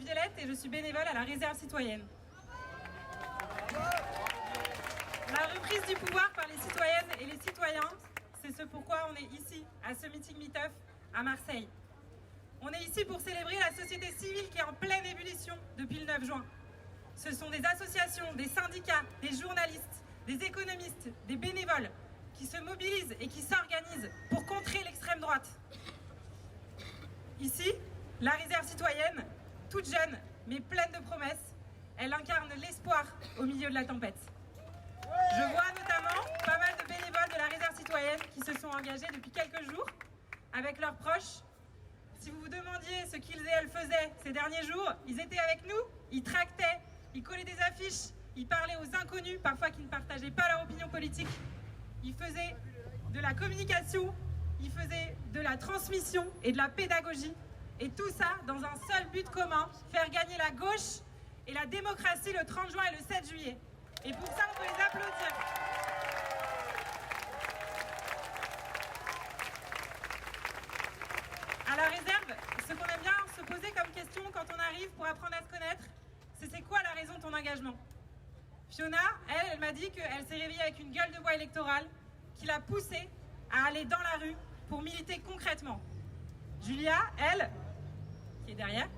Violette et je suis bénévole à la réserve citoyenne. La reprise du pouvoir par les citoyennes et les citoyens, c'est ce pourquoi on est ici, à ce meeting Meetup à Marseille. On est ici pour célébrer la société civile qui est en pleine ébullition depuis le 9 juin. Ce sont des associations, des syndicats, des journalistes, des économistes, des bénévoles qui se mobilisent et qui s'organisent pour contrer l'extrême droite. Ici, la réserve citoyenne, toute jeune mais pleine de promesses, elle incarne l'espoir au milieu de la tempête. Je vois notamment pas mal de bénévoles de la réserve citoyenne qui se sont engagés depuis quelques jours avec leurs proches. Si vous vous demandiez ce qu'ils et elles faisaient ces derniers jours, ils étaient avec nous, ils tractaient, ils collaient des affiches, ils parlaient aux inconnus, parfois qui ne partageaient pas leur opinion politique. Ils faisaient de la communication, ils faisaient de la transmission et de la pédagogie. Et tout ça dans un seul but commun, faire gagner la gauche et la démocratie le 30 juin et le 7 juillet. Et pour ça, on peut les applaudir. À la réserve, ce qu'on aime bien se poser comme question quand on arrive pour apprendre à se connaître, c'est quoi la raison de ton engagement? Fiona, elle m'a dit qu'elle s'est réveillée avec une gueule de bois électorale qui l'a poussée à aller dans la rue pour militer concrètement. Julia, elle, qui est derrière,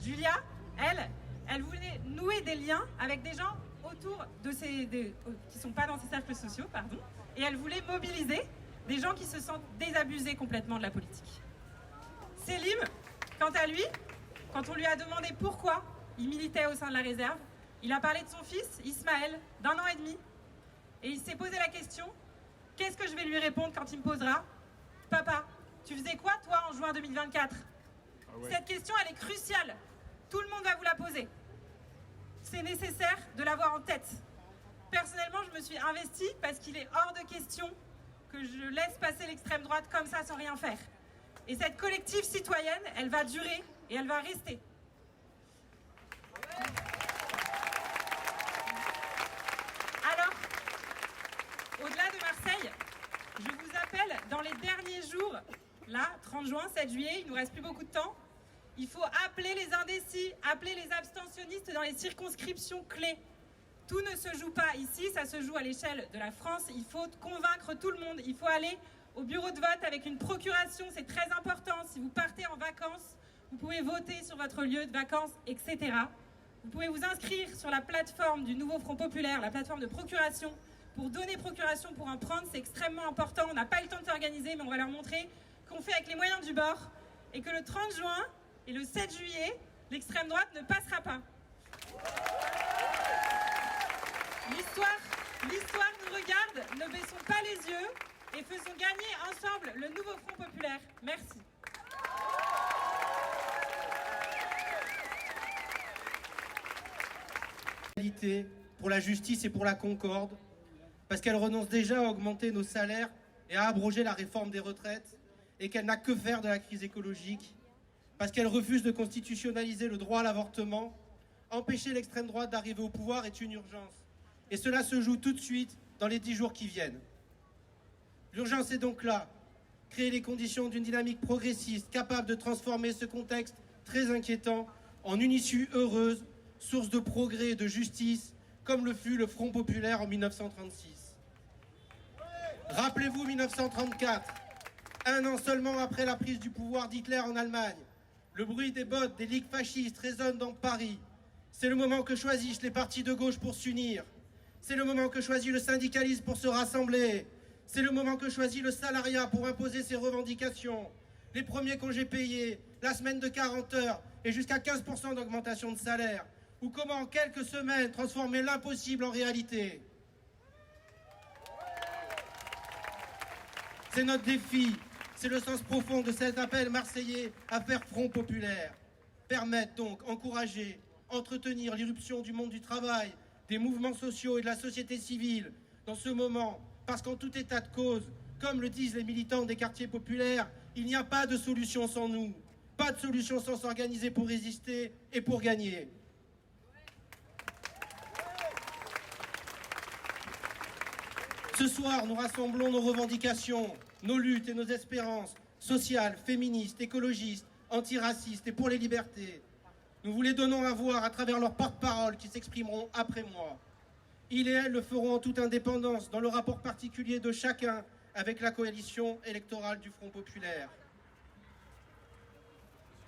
Julia, elle voulait nouer des liens avec des gens autour de qui ne sont pas dans ses cercles sociaux, pardon, et elle voulait mobiliser des gens qui se sentent désabusés complètement de la politique. Selim, quant à lui, quand on lui a demandé pourquoi il militait au sein de la réserve, il a parlé de son fils, Ismaël, d'1 an et demi, et il s'est posé la question, qu'est-ce que je vais lui répondre quand il me posera « Papa, tu faisais quoi toi en juin 2024 ?» Cette question, elle est cruciale. Tout le monde va vous la poser. C'est nécessaire de l'avoir en tête. Personnellement, je me suis investie parce qu'il est hors de question que je laisse passer l'extrême droite comme ça sans rien faire. Et cette collective citoyenne, elle va durer et elle va rester. Alors, au-delà de Marseille, je vous appelle dans les derniers jours, là, 30 juin, 7 juillet, il ne nous reste plus beaucoup de temps, il faut appeler les indécis, appeler les abstentionnistes dans les circonscriptions clés. Tout ne se joue pas ici, ça se joue à l'échelle de la France. Il faut convaincre tout le monde. Il faut aller au bureau de vote avec une procuration, c'est très important. Si vous partez en vacances, vous pouvez voter sur votre lieu de vacances, etc. Vous pouvez vous inscrire sur la plateforme du Nouveau Front Populaire, la plateforme de procuration, pour donner procuration pour en prendre. C'est extrêmement important. On n'a pas eu le temps de s'organiser, mais on va leur montrer qu'on fait avec les moyens du bord et que le 30 juin et le 7 juillet, l'extrême droite ne passera pas. L'histoire nous regarde, ne baissons pas les yeux et faisons gagner ensemble le Nouveau Front Populaire. Merci. Pour la justice et pour la concorde, parce qu'elle renonce déjà à augmenter nos salaires et à abroger la réforme des retraites, et qu'elle n'a que faire de la crise écologique, parce qu'elle refuse de constitutionnaliser le droit à l'avortement. Empêcher l'extrême droite d'arriver au pouvoir est une urgence. Et cela se joue tout de suite dans les 10 jours qui viennent. L'urgence est donc là. Créer les conditions d'une dynamique progressiste capable de transformer ce contexte très inquiétant en une issue heureuse, source de progrès et de justice, comme le fut le Front Populaire en 1936. Rappelez-vous 1934, 1 an seulement après la prise du pouvoir d'Hitler en Allemagne. Le bruit des bottes des ligues fascistes résonne dans Paris. C'est le moment que choisissent les partis de gauche pour s'unir. C'est le moment que choisit le syndicalisme pour se rassembler. C'est le moment que choisit le salariat pour imposer ses revendications. Les premiers congés payés, la semaine de 40 heures et jusqu'à 15% d'augmentation de salaire. Ou comment en quelques semaines transformer l'impossible en réalité. C'est notre défi. C'est le sens profond de cet appel marseillais à faire front populaire. Permettre donc, encourager, entretenir l'irruption du monde du travail, des mouvements sociaux et de la société civile dans ce moment, parce qu'en tout état de cause, comme le disent les militants des quartiers populaires, il n'y a pas de solution sans nous, pas de solution sans s'organiser pour résister et pour gagner. Ce soir, nous rassemblons nos revendications, nos luttes et nos espérances sociales, féministes, écologistes, antiracistes et pour les libertés. Nous vous les donnons à voir à travers leurs porte-parole qui s'exprimeront après moi. Ils et elles le feront en toute indépendance, dans le rapport particulier de chacun avec la coalition électorale du Front populaire.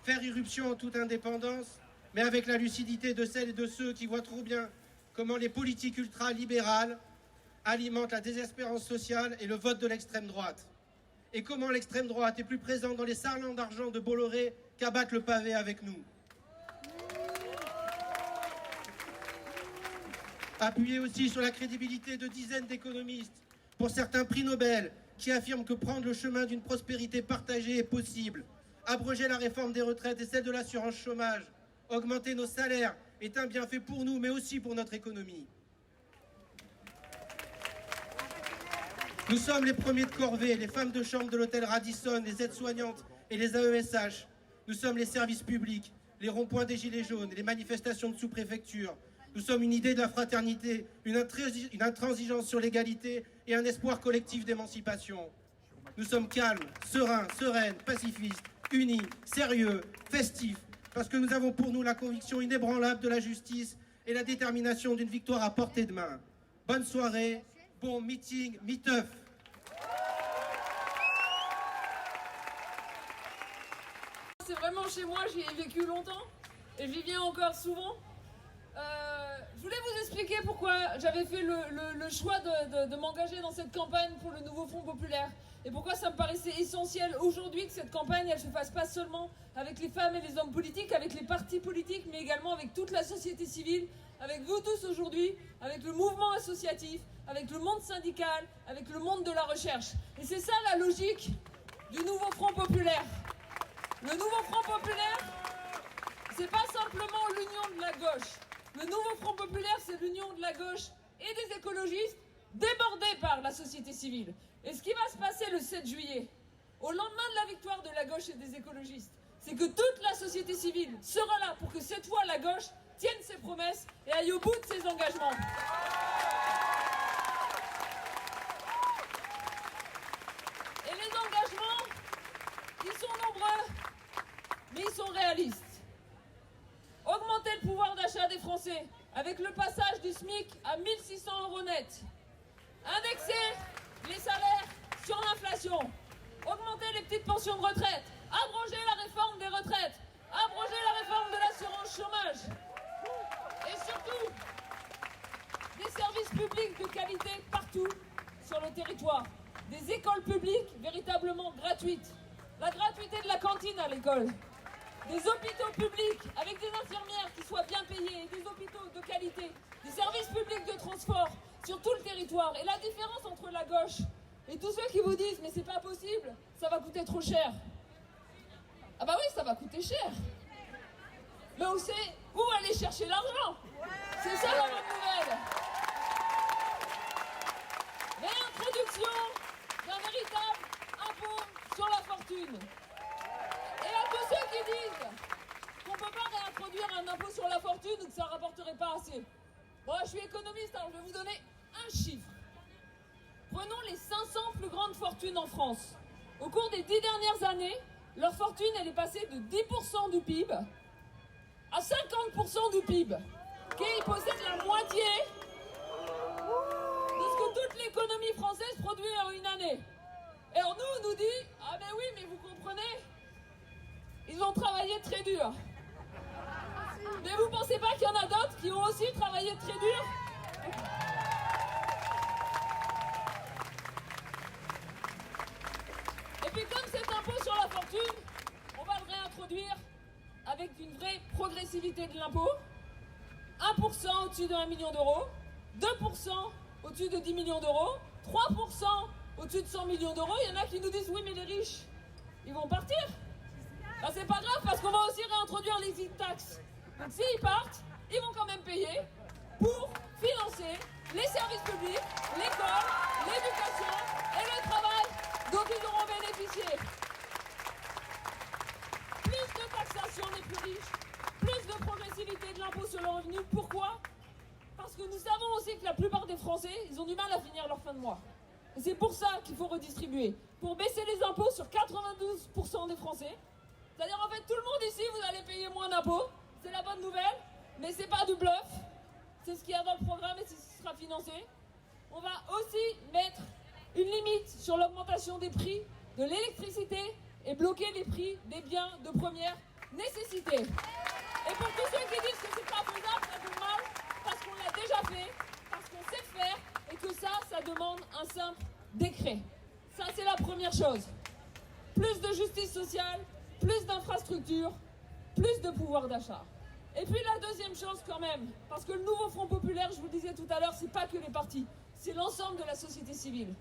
Faire irruption en toute indépendance, mais avec la lucidité de celles et de ceux qui voient trop bien comment les politiques ultra-libérales alimentent la désespérance sociale et le vote de l'extrême droite. Et comment l'extrême droite est plus présente dans les sarlans d'argent de Bolloré qu'à battre le pavé avec nous. Appuyé aussi sur la crédibilité de dizaines d'économistes, pour certains prix Nobel, qui affirment que prendre le chemin d'une prospérité partagée est possible. Abroger la réforme des retraites et celle de l'assurance chômage, augmenter nos salaires est un bienfait pour nous, mais aussi pour notre économie. Nous sommes les premiers de corvée, les femmes de chambre de l'hôtel Radisson, les aides-soignantes et les AESH. Nous sommes les services publics, les ronds-points des Gilets jaunes, les manifestations de sous-préfecture. Nous sommes une idée de la fraternité, une intransigeance sur l'égalité et un espoir collectif d'émancipation. Nous sommes calmes, sereins, sereines, pacifistes, unis, sérieux, festifs, parce que nous avons pour nous la conviction inébranlable de la justice et la détermination d'une victoire à portée de main. Bonne soirée, bon meeting, meet-up. C'est vraiment chez moi, j'y ai vécu longtemps et j'y viens encore souvent. Je voulais vous expliquer pourquoi j'avais fait le choix de m'engager dans cette campagne pour le nouveau Front populaire et pourquoi ça me paraissait essentiel aujourd'hui que cette campagne elle se fasse pas seulement avec les femmes et les hommes politiques, avec les partis politiques, mais également avec toute la société civile, avec vous tous aujourd'hui, avec le mouvement associatif, avec le monde syndical, avec le monde de la recherche. Et c'est ça la logique du nouveau Front populaire. Le nouveau Front populaire, c'est pas simplement l'union de la gauche. Le nouveau Front populaire, c'est l'union de la gauche et des écologistes débordés par la société civile. Et ce qui va se passer le 7 juillet, au lendemain de la victoire de la gauche et des écologistes, c'est que toute la société civile sera là pour que cette fois la gauche tienne ses promesses et aille au bout de ses engagements. Et les engagements, ils sont nombreux, mais ils sont réalistes. Augmenter le pouvoir d'achat des Français avec le passage du SMIC à 1 600 € net. Indexer les salaires sur l'inflation. Augmenter les petites pensions de retraite. Abroger la réforme des retraites. Abroger la réforme de l'assurance chômage. Et surtout, des services publics de qualité partout sur le territoire. Des écoles publiques véritablement gratuites. La gratuité de la cantine à l'école. Des hôpitaux publics avec des infirmières qui soient bien payées, des hôpitaux de qualité, des services publics de transport sur tout le territoire. Et la différence entre la gauche et tous ceux qui vous disent « mais c'est pas possible, ça va coûter trop cher ». Ah bah oui, ça va coûter cher. Mais on sait où aller chercher l'argent. C'est ça la bonne nouvelle. Réintroduction d'un véritable impôt sur la fortune. Et à tous ceux qui disent qu'on ne peut pas réintroduire un impôt sur la fortune ou que ça ne rapporterait pas assez. Bon, je suis économiste, alors je vais vous donner un chiffre. Prenons les 500 plus grandes fortunes en France. Au cours des 10 dernières années, leur fortune elle est passée de 10% du PIB à 50% du PIB. Okay, ils possèdent la moitié de ce que toute l'économie française produit en une année. Et alors nous, on nous dit « Ah ben oui, mais vous comprenez, ils ont travaillé très dur. » Mais vous pensez pas qu'il y en a d'autres qui ont aussi travaillé très dur ? Et puis comme cet impôt sur la fortune, on va le réintroduire avec une vraie progressivité de l'impôt. 1% au-dessus de 1 million d'euros, 2% au-dessus de 10 millions d'euros, 3% au-dessus de 100 millions d'euros. Il y en a qui nous disent « Oui, mais les riches, ils vont partir ». Ben, c'est pas grave parce qu'on va aussi réintroduire l'exit tax. Donc s'ils partent, ils vont quand même payer pour financer les services publics, l'école, l'éducation et le travail dont ils auront bénéficié. Plus de taxation des plus riches, plus de progressivité de l'impôt sur le revenu. Pourquoi ? Parce que nous savons aussi que la plupart des Français, ils ont du mal à finir leur fin de mois. Et c'est pour ça qu'il faut redistribuer. Pour baisser les impôts sur 92% des Français. C'est-à-dire en fait tout le monde ici, vous allez payer moins d'impôts. c'est la bonne nouvelle, mais c'est pas du bluff. C'est ce qu'il y a dans le programme et c'est ce qui sera financé. On va aussi mettre une limite sur l'augmentation des prix de l'électricité et bloquer les prix des biens de première nécessité. Et pour tous ceux qui disent que c'est pas faisable, ça fait mal, parce qu'on l'a déjà fait, parce qu'on sait faire, et que ça demande un simple décret. Ça, c'est la première chose. Plus de justice sociale, plus d'infrastructures, plus de pouvoir d'achat. Et puis la deuxième chose quand même, parce que le nouveau Front populaire, je vous le disais tout à l'heure, c'est pas que les partis, c'est l'ensemble de la société civile.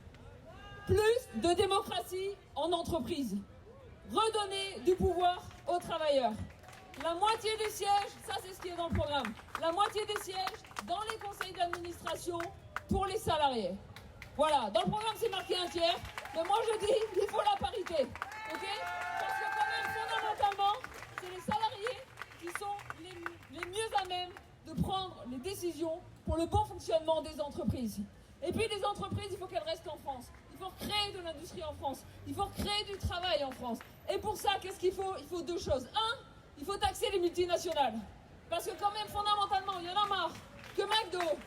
Plus de démocratie en entreprise. Redonner du pouvoir aux travailleurs. La moitié des sièges, ça c'est ce qui est dans le programme, la moitié des sièges dans les conseils d'administration pour les salariés. Voilà, dans le programme c'est marqué un tiers, mais moi je dis il faut la parité, ok? Parce que quand même fondamentalement, c'est les salariés qui sont les mieux à même de prendre les décisions pour le bon fonctionnement des entreprises. Et puis les entreprises, il faut qu'elles restent en France. Il faut créer de l'industrie en France. Il faut créer du travail en France. Et pour ça, qu'est-ce qu'il faut? Il faut deux choses. Un, il faut taxer les multinationales. Parce que quand même, fondamentalement, il y en a marre que McDo,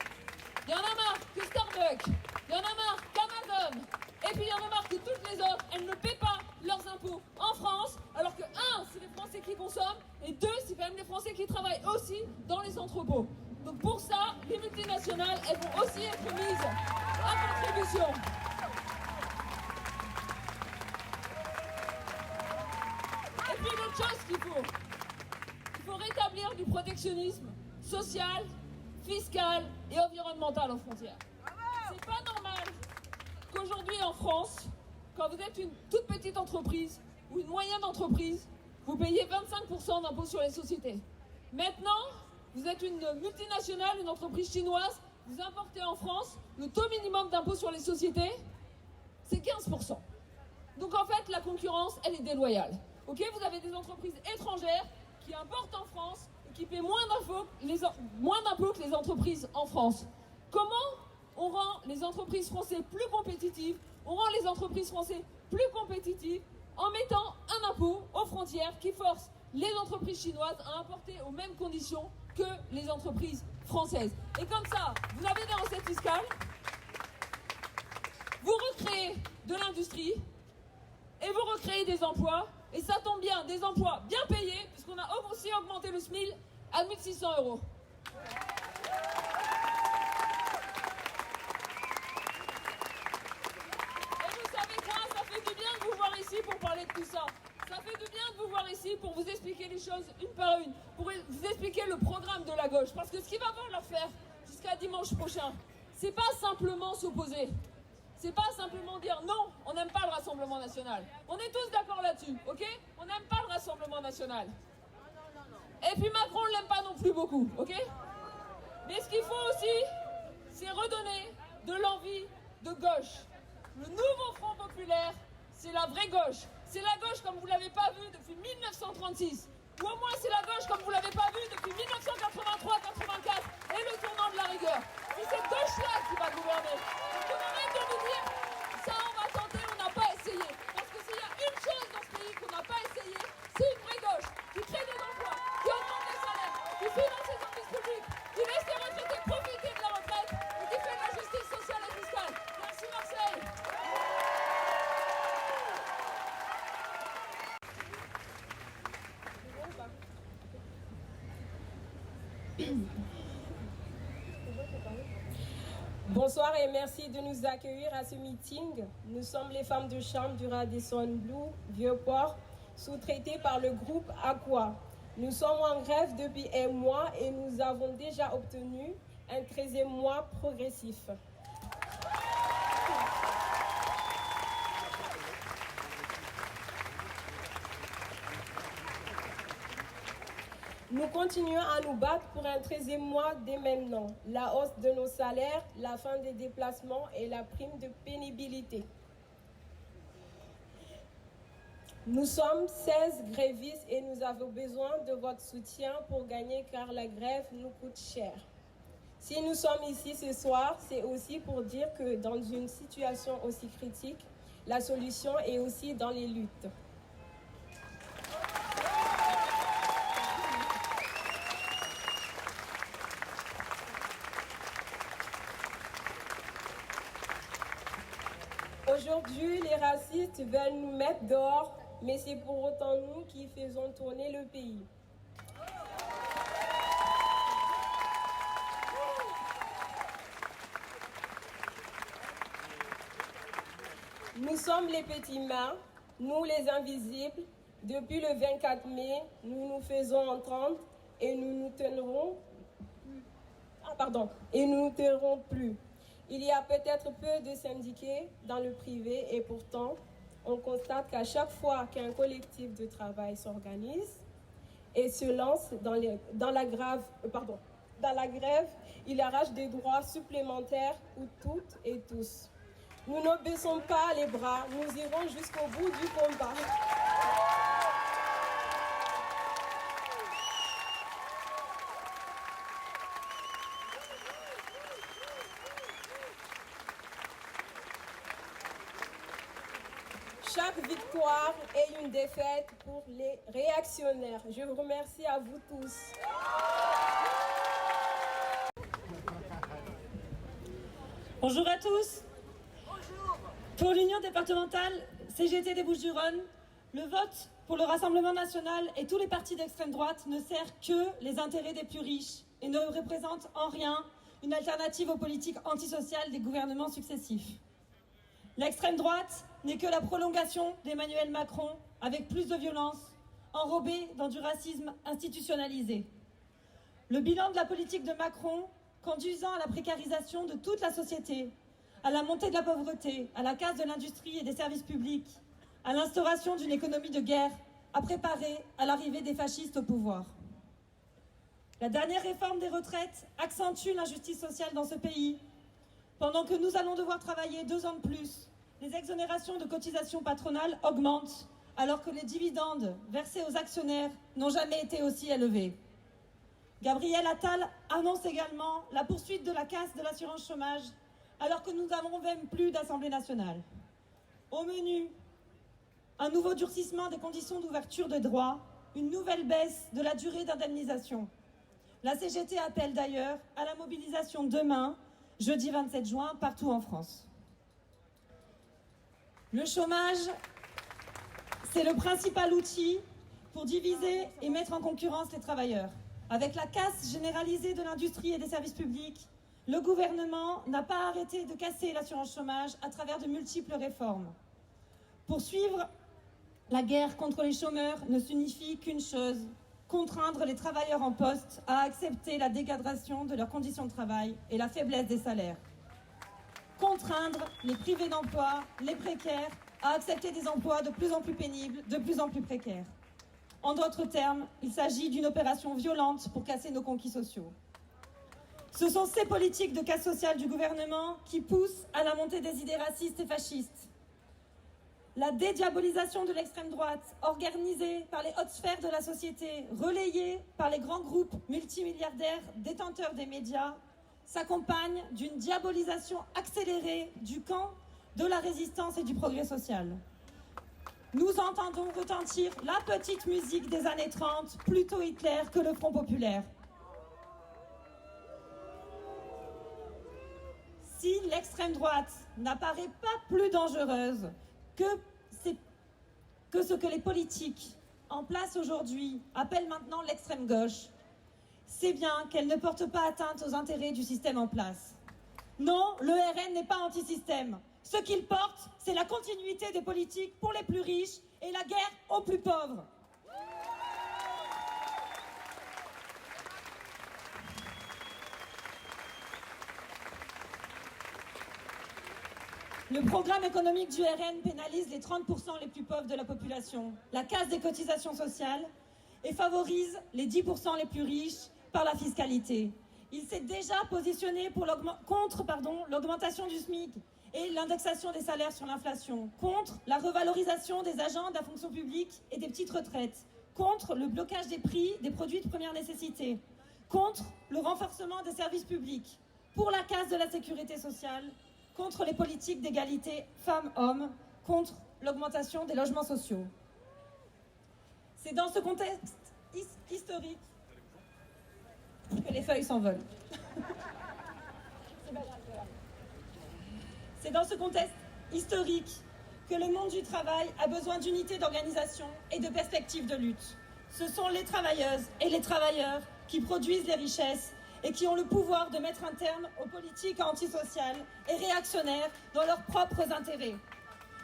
il y en a marre que Starbucks, il y en a marre qu'Amazon, et puis il y en a marre que toutes les autres, elles ne paient pas leurs impôts en France, alors que un, c'est les Français qui consomment, et deux, c'est quand même les Français qui travaillent aussi dans les entrepôts. Donc pour ça, les multinationales, elles vont aussi être mises à contribution. Et puis l'autre chose il faut rétablir du protectionnisme social, fiscal et environnemental aux frontières. C'est pas normal qu'aujourd'hui en France, quand vous êtes une toute petite entreprise ou une moyenne entreprise, vous payez 25% d'impôts sur les sociétés. Maintenant, vous êtes une multinationale, une entreprise chinoise, vous importez en France, le taux minimum d'impôt sur les sociétés, c'est 15%. Donc en fait, la concurrence, elle est déloyale. Ok, vous avez des entreprises étrangères qui importent en France et qui paient moins d'impôts que les entreprises en France. Comment on rend les entreprises françaises plus compétitives? On rend les entreprises françaises plus compétitives en mettant un impôt aux frontières qui force les entreprises chinoises à importer aux mêmes conditions que les entreprises françaises. Et comme ça, vous avez des recettes fiscales, vous recréez de l'industrie et vous recréez des emplois. Et ça tombe bien, des emplois bien payés, puisqu'on a aussi augmenté le SMIC à 1 600 €. Et vous savez quoi? Ça fait du bien de vous voir ici pour parler de tout ça. Ça fait du bien de vous voir ici pour vous expliquer les choses une par une, pour vous expliquer le programme de la gauche. Parce que ce qu'il va falloir faire jusqu'à dimanche prochain, c'est pas simplement s'opposer. C'est pas simplement dire non, on n'aime pas le Rassemblement national. On est tous d'accord là-dessus, ok? On n'aime pas le Rassemblement national. Et puis Macron ne l'aime pas non plus beaucoup, ok? Mais ce qu'il faut aussi, c'est redonner de l'envie de gauche. Le nouveau Front populaire, c'est la vraie gauche. C'est la gauche comme vous ne l'avez pas vue depuis 1936. Ou au moins c'est la gauche comme vous ne l'avez pas vue depuis 1983-84 et le tournant de la rigueur. C'est cette gauche-là qui va gouverner. Donc on arrête de nous dire ça on va tenter, on n'a pas essayé. Parce que s'il y a une chose dans ce pays qu'on n'a pas essayé, c'est une vraie gauche qui crée des emplois, qui augmente les salaires, qui finance les services publics, qui laisse les retraités profiter de la retraite et qui fait de la justice sociale et fiscale. Merci Marseille. Bonsoir et merci de nous accueillir à ce meeting. Nous sommes les femmes de chambre du Radisson Blu Vieux-Port, sous-traitées par le groupe Aqua. Nous sommes en grève depuis un mois et nous avons déjà obtenu un 13e mois progressif. Nous continuons à nous battre pour un 13e mois dès maintenant, la hausse de nos salaires, la fin des déplacements et la prime de pénibilité. Nous sommes 16 grévistes et nous avons besoin de votre soutien pour gagner car la grève nous coûte cher. Si nous sommes ici ce soir, c'est aussi pour dire que dans une situation aussi critique, la solution est aussi dans les luttes. Aujourd'hui, les racistes veulent nous mettre dehors, mais c'est pour autant nous qui faisons tourner le pays. Nous sommes les petits mains, nous les invisibles. Depuis le 24 mai, nous nous faisons entendre et nous nous tiendrons. Et nous ne tairons plus. Il y a peut-être peu de syndiqués dans le privé et pourtant, on constate qu'à chaque fois qu'un collectif de travail s'organise et se lance dans la grève, il arrache des droits supplémentaires pour toutes et tous. Nous ne baissons pas les bras, nous irons jusqu'au bout du combat. Chaque victoire est une défaite pour les réactionnaires. Je vous remercie à vous tous. Bonjour à tous. Bonjour. Pour l'Union départementale CGT des Bouches-du-Rhône, le vote pour le Rassemblement national et tous les partis d'extrême droite ne sert que les intérêts des plus riches et ne représente en rien une alternative aux politiques antisociales des gouvernements successifs. L'extrême droite n'est que la prolongation d'Emmanuel Macron avec plus de violence, enrobée dans du racisme institutionnalisé. Le bilan de la politique de Macron, conduisant à la précarisation de toute la société, à la montée de la pauvreté, à la casse de l'industrie et des services publics, à l'instauration d'une économie de guerre, a préparé à l'arrivée des fascistes au pouvoir. La dernière réforme des retraites accentue l'injustice sociale dans ce pays. Pendant que nous allons devoir travailler 2 ans de plus, les exonérations de cotisations patronales augmentent, alors que les dividendes versés aux actionnaires n'ont jamais été aussi élevés. Gabriel Attal annonce également la poursuite de la casse de l'assurance chômage, alors que nous n'avons même plus d'Assemblée nationale. Au menu, un nouveau durcissement des conditions d'ouverture de droits, une nouvelle baisse de la durée d'indemnisation. La CGT appelle d'ailleurs à la mobilisation demain, jeudi 27 juin, partout en France. Le chômage, c'est le principal outil pour diviser et mettre en concurrence les travailleurs. Avec la casse généralisée de l'industrie et des services publics, le gouvernement n'a pas arrêté de casser l'assurance chômage à travers de multiples réformes. Poursuivre la guerre contre les chômeurs ne signifie qu'une chose, contraindre les travailleurs en poste à accepter la dégradation de leurs conditions de travail et la faiblesse des salaires. Contraindre les privés d'emploi, les précaires, à accepter des emplois de plus en plus pénibles, de plus en plus précaires. En d'autres termes, il s'agit d'une opération violente pour casser nos conquis sociaux. Ce sont ces politiques de casse sociale du gouvernement qui poussent à la montée des idées racistes et fascistes. La dédiabolisation de l'extrême droite, organisée par les hautes sphères de la société, relayée par les grands groupes multimilliardaires détenteurs des médias, s'accompagne d'une diabolisation accélérée du camp de la résistance et du progrès social. Nous entendons retentir la petite musique des années 30, plutôt Hitler que le Front populaire. Si l'extrême droite n'apparaît pas plus dangereuse que ce que les politiques en place aujourd'hui appellent maintenant l'extrême gauche, c'est bien qu'elle ne porte pas atteinte aux intérêts du système en place. Non, le RN n'est pas anti-système. Ce qu'il porte, c'est la continuité des politiques pour les plus riches et la guerre aux plus pauvres. Le programme économique du RN pénalise les 30% les plus pauvres de la population, la casse des cotisations sociales et favorise les 10% les plus riches par la fiscalité. Il s'est déjà positionné contre l'augmentation du SMIC et l'indexation des salaires sur l'inflation, contre la revalorisation des agents de la fonction publique et des petites retraites, contre le blocage des prix des produits de première nécessité, contre le renforcement des services publics, pour la casse de la sécurité sociale, contre les politiques d'égalité femmes-hommes, contre l'augmentation des logements sociaux. C'est dans ce contexte historique que les feuilles s'envolent. C'est dans ce contexte historique que le monde du travail a besoin d'unité d'organisation et de perspectives de lutte. Ce sont les travailleuses et les travailleurs qui produisent les richesses et qui ont le pouvoir de mettre un terme aux politiques antisociales et réactionnaires dans leurs propres intérêts.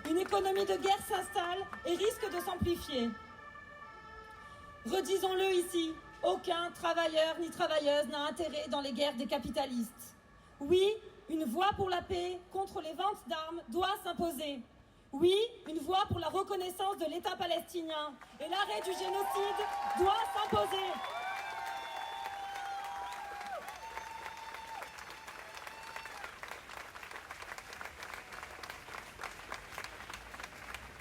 Une économie de guerre s'installe et risque de s'amplifier. Redisons-le ici, aucun travailleur ni travailleuse n'a intérêt dans les guerres des capitalistes. Oui, une voix pour la paix contre les ventes d'armes doit s'imposer. Oui, une voix pour la reconnaissance de l'État palestinien et l'arrêt du génocide doit s'imposer.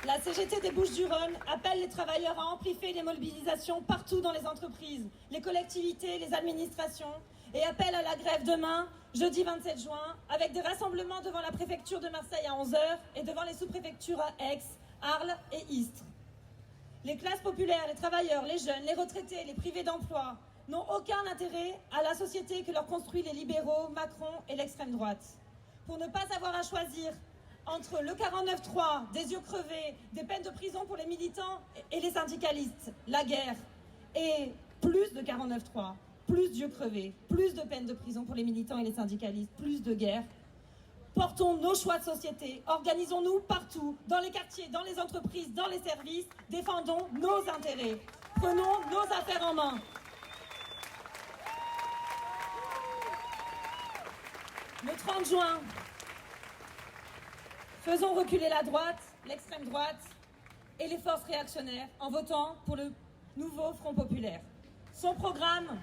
La CGT des Bouches-du-Rhône appelle les travailleurs à amplifier les mobilisations partout dans les entreprises, les collectivités, les administrations et appelle à la grève demain, jeudi 27 juin, avec des rassemblements devant la préfecture de Marseille à 11h et devant les sous-préfectures à Aix, Arles et Istres. Les classes populaires, les travailleurs, les jeunes, les retraités, les privés d'emploi n'ont aucun intérêt à la société que leur construisent les libéraux, Macron et l'extrême droite. Pour ne pas avoir à choisir entre le 49-3, des yeux crevés, des peines de prison pour les militants et les syndicalistes, la guerre, et plus de 49-3, plus d'yeux crevés, plus de peines de prison pour les militants et les syndicalistes, plus de guerre. Portons nos choix de société, organisons-nous partout, dans les quartiers, dans les entreprises, dans les services, défendons nos intérêts, prenons nos affaires en main. Le 30 juin, faisons reculer la droite, l'extrême droite et les forces réactionnaires en votant pour le nouveau Front populaire. Son programme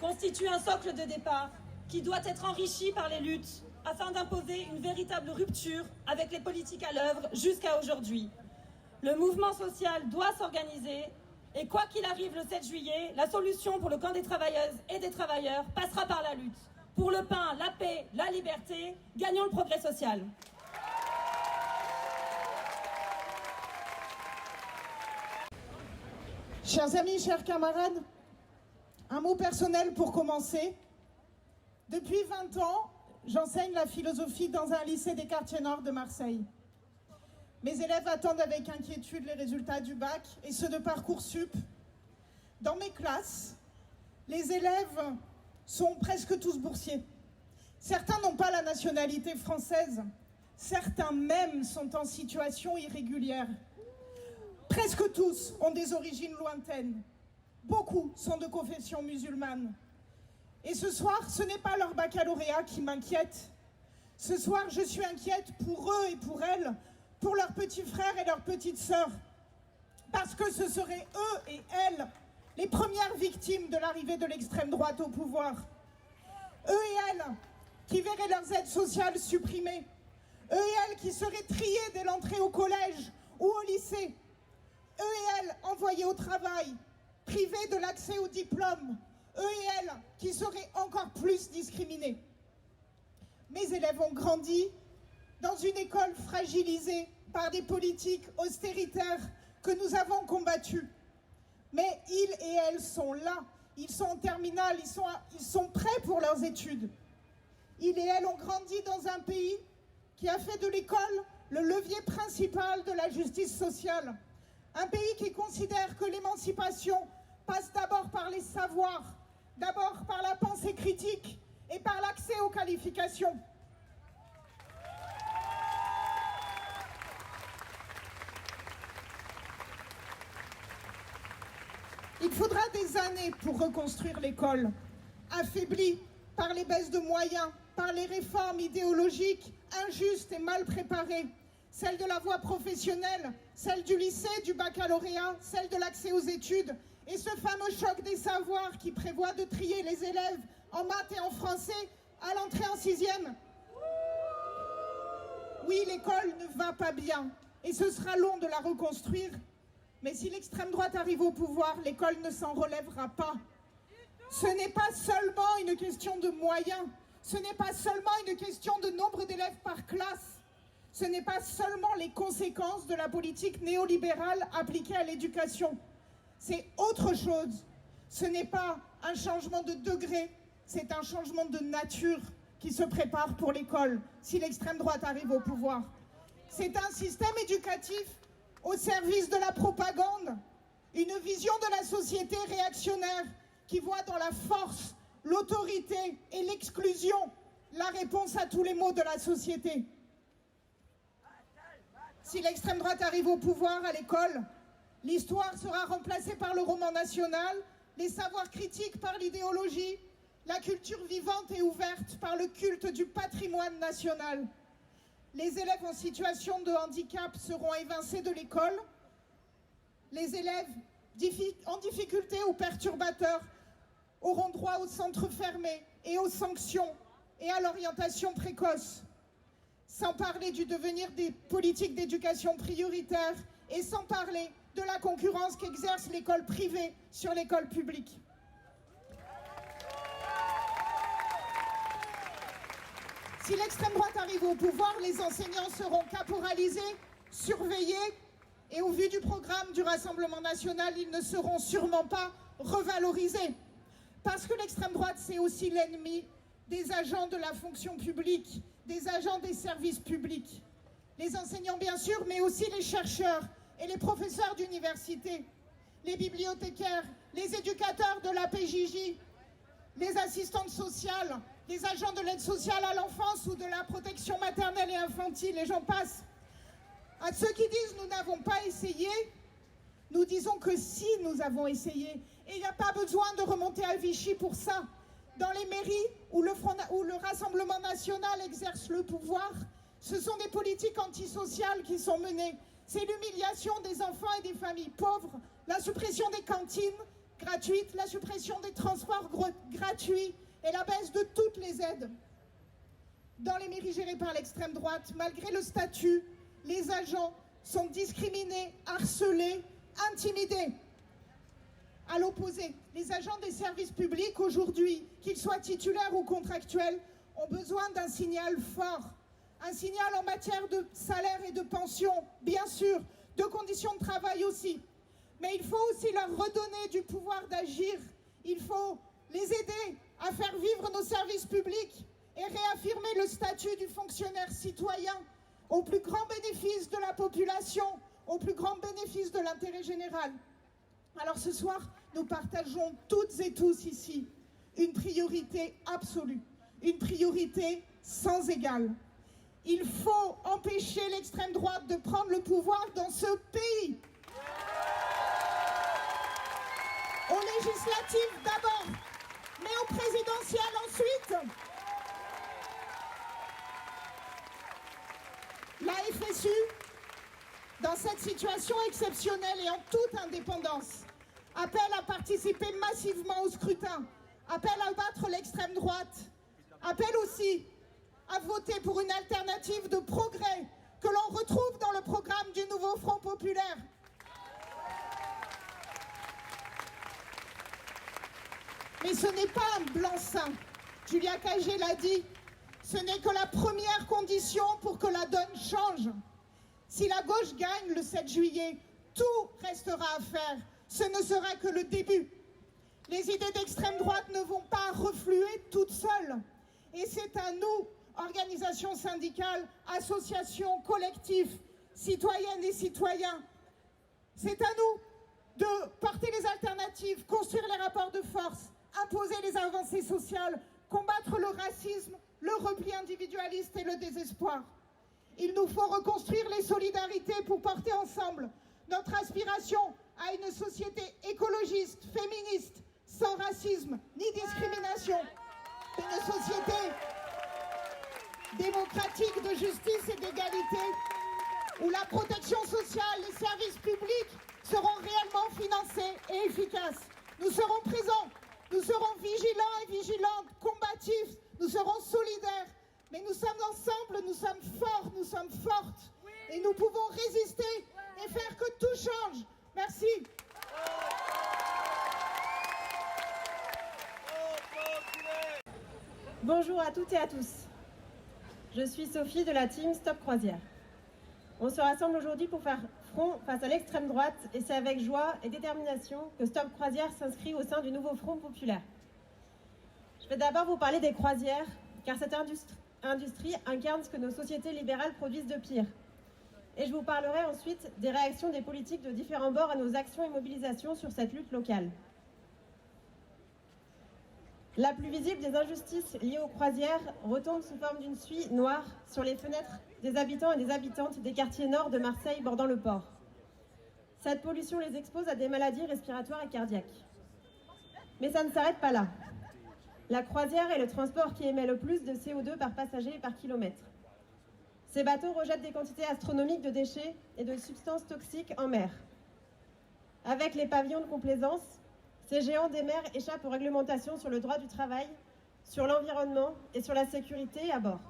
constitue un socle de départ qui doit être enrichi par les luttes afin d'imposer une véritable rupture avec les politiques à l'œuvre jusqu'à aujourd'hui. Le mouvement social doit s'organiser et quoi qu'il arrive le 7 juillet, la solution pour le camp des travailleuses et des travailleurs passera par la lutte. Pour le pain, la paix, la liberté, gagnons le progrès social. Chers amis, chers camarades, un mot personnel pour commencer. Depuis 20 ans, j'enseigne la philosophie dans un lycée des quartiers nord de Marseille. Mes élèves attendent avec inquiétude les résultats du bac et ceux de Parcoursup. Dans mes classes, les élèves sont presque tous boursiers. Certains n'ont pas la nationalité française. Certains même sont en situation irrégulière. Presque tous ont des origines lointaines. Beaucoup sont de confession musulmane. Et ce soir, ce n'est pas leur baccalauréat qui m'inquiète. Ce soir, je suis inquiète pour eux et pour elles, pour leurs petits frères et leurs petites sœurs. Parce que ce seraient eux et elles les premières victimes de l'arrivée de l'extrême droite au pouvoir. Eux et elles qui verraient leurs aides sociales supprimées. Eux et elles qui seraient triés dès l'entrée au collège ou au lycée. Eux et elles envoyés au travail, privés de l'accès au diplôme. Eux et elles qui seraient encore plus discriminés. Mes élèves ont grandi dans une école fragilisée par des politiques austéritaires que nous avons combattues. Mais ils et elles sont là, ils sont en terminale, ils sont prêts pour leurs études. Ils et elles ont grandi dans un pays qui a fait de l'école le levier principal de la justice sociale. Un pays qui considère que l'émancipation passe d'abord par les savoirs, d'abord par la pensée critique et par l'accès aux qualifications. Il faudra des années pour reconstruire l'école, affaiblie par les baisses de moyens, par les réformes idéologiques injustes et mal préparées, celle de la voie professionnelle, celle du lycée, du baccalauréat, celle de l'accès aux études, et ce fameux choc des savoirs qui prévoit de trier les élèves en maths et en français à l'entrée en 6e. Oui, l'école ne va pas bien, et ce sera long de la reconstruire, mais si l'extrême droite arrive au pouvoir, l'école ne s'en relèvera pas. Ce n'est pas seulement une question de moyens, ce n'est pas seulement une question de nombre d'élèves par classe. Ce n'est pas seulement les conséquences de la politique néolibérale appliquée à l'éducation. C'est autre chose. Ce n'est pas un changement de degré, c'est un changement de nature qui se prépare pour l'école si l'extrême droite arrive au pouvoir. C'est un système éducatif au service de la propagande, une vision de la société réactionnaire qui voit dans la force, l'autorité et l'exclusion la réponse à tous les maux de la société. Si l'extrême droite arrive au pouvoir à l'école, l'histoire sera remplacée par le roman national, les savoirs critiques par l'idéologie, la culture vivante et ouverte par le culte du patrimoine national. Les élèves en situation de handicap seront évincés de l'école. Les élèves en difficulté ou perturbateurs auront droit aux centres fermés et aux sanctions et à l'orientation précoce. Sans parler du devenir des politiques d'éducation prioritaires et sans parler de la concurrence qu'exerce l'école privée sur l'école publique. Si l'extrême droite arrive au pouvoir, les enseignants seront caporalisés, surveillés, et au vu du programme du Rassemblement national, ils ne seront sûrement pas revalorisés. Parce que l'extrême droite, c'est aussi l'ennemi des agents de la fonction publique, des agents des services publics. Les enseignants, bien sûr, mais aussi les chercheurs et les professeurs d'université, les bibliothécaires, les éducateurs de la PJJ, les assistantes sociales, les agents de l'aide sociale à l'enfance ou de la protection maternelle et infantile, et j'en passe. À ceux qui disent « nous n'avons pas essayé », nous disons que si nous avons essayé, et il n'y a pas besoin de remonter à Vichy pour ça. Dans les mairies où le Rassemblement national exerce le pouvoir, ce sont des politiques antisociales qui sont menées. C'est l'humiliation des enfants et des familles pauvres, la suppression des cantines gratuites, la suppression des transports gratuits et la baisse de toutes les aides. Dans les mairies gérées par l'extrême droite, malgré le statut, les agents sont discriminés, harcelés, intimidés. À l'opposé, les agents des services publics aujourd'hui, qu'ils soient titulaires ou contractuels, ont besoin d'un signal fort. Un signal en matière de salaire et de pension, bien sûr, de conditions de travail aussi. Mais il faut aussi leur redonner du pouvoir d'agir. Il faut les aider à faire vivre nos services publics et réaffirmer le statut du fonctionnaire citoyen au plus grand bénéfice de la population, au plus grand bénéfice de l'intérêt général. Alors ce soir, nous partageons toutes et tous ici une priorité absolue, une priorité sans égale. Il faut empêcher l'extrême droite de prendre le pouvoir dans ce pays. Aux législatives d'abord, mais aux présidentielles ensuite. La FSU, dans cette situation exceptionnelle et en toute indépendance, appelle à participer massivement au scrutin, appelle à battre l'extrême droite, appelle aussi à voter pour une alternative de progrès que l'on retrouve dans le programme du nouveau Front populaire. Mais ce n'est pas un blanc-seing. Julia Cagé l'a dit, ce n'est que la première condition pour que la donne change. Si la gauche gagne le 7 juillet, tout restera à faire. Ce ne sera que le début. Les idées d'extrême droite ne vont pas refluer toutes seules. Et c'est à nous, organisations syndicales, associations, collectifs, citoyennes et citoyens, c'est à nous de porter les alternatives, construire les rapports de force, imposer les avancées sociales, combattre le racisme, le repli individualiste et le désespoir. Il nous faut reconstruire les solidarités pour porter ensemble notre aspiration à une société écologiste, féministe, sans racisme ni discrimination. Une société démocratique de justice et d'égalité, où la protection sociale, les services publics seront réellement financés et efficaces. Nous serons présents, nous serons vigilants et vigilantes, combatifs, nous serons solidaires, mais nous sommes ensemble, nous sommes forts, nous sommes fortes, et nous pouvons résister et faire que tout change. Merci. Bonjour à toutes et à tous. Je suis Sophie de la team Stop Croisière. On se rassemble aujourd'hui pour faire front face à l'extrême droite et c'est avec joie et détermination que Stop Croisière s'inscrit au sein du nouveau Front populaire. Je vais d'abord vous parler des croisières, car cette industrie incarne ce que nos sociétés libérales produisent de pire. et je vous parlerai ensuite des réactions des politiques de différents bords à nos actions et mobilisations sur cette lutte locale. La plus visible des injustices liées aux croisières retombe sous forme d'une suie noire sur les fenêtres des habitants et des habitantes des quartiers nord de Marseille bordant le port. Cette pollution les expose à des maladies respiratoires et cardiaques. Mais ça ne s'arrête pas là. La croisière est le transport qui émet le plus de CO2 par passager et par kilomètre. Ces bateaux rejettent des quantités astronomiques de déchets et de substances toxiques en mer. Avec les pavillons de complaisance, ces géants des mers échappent aux réglementations sur le droit du travail, sur l'environnement et sur la sécurité à bord.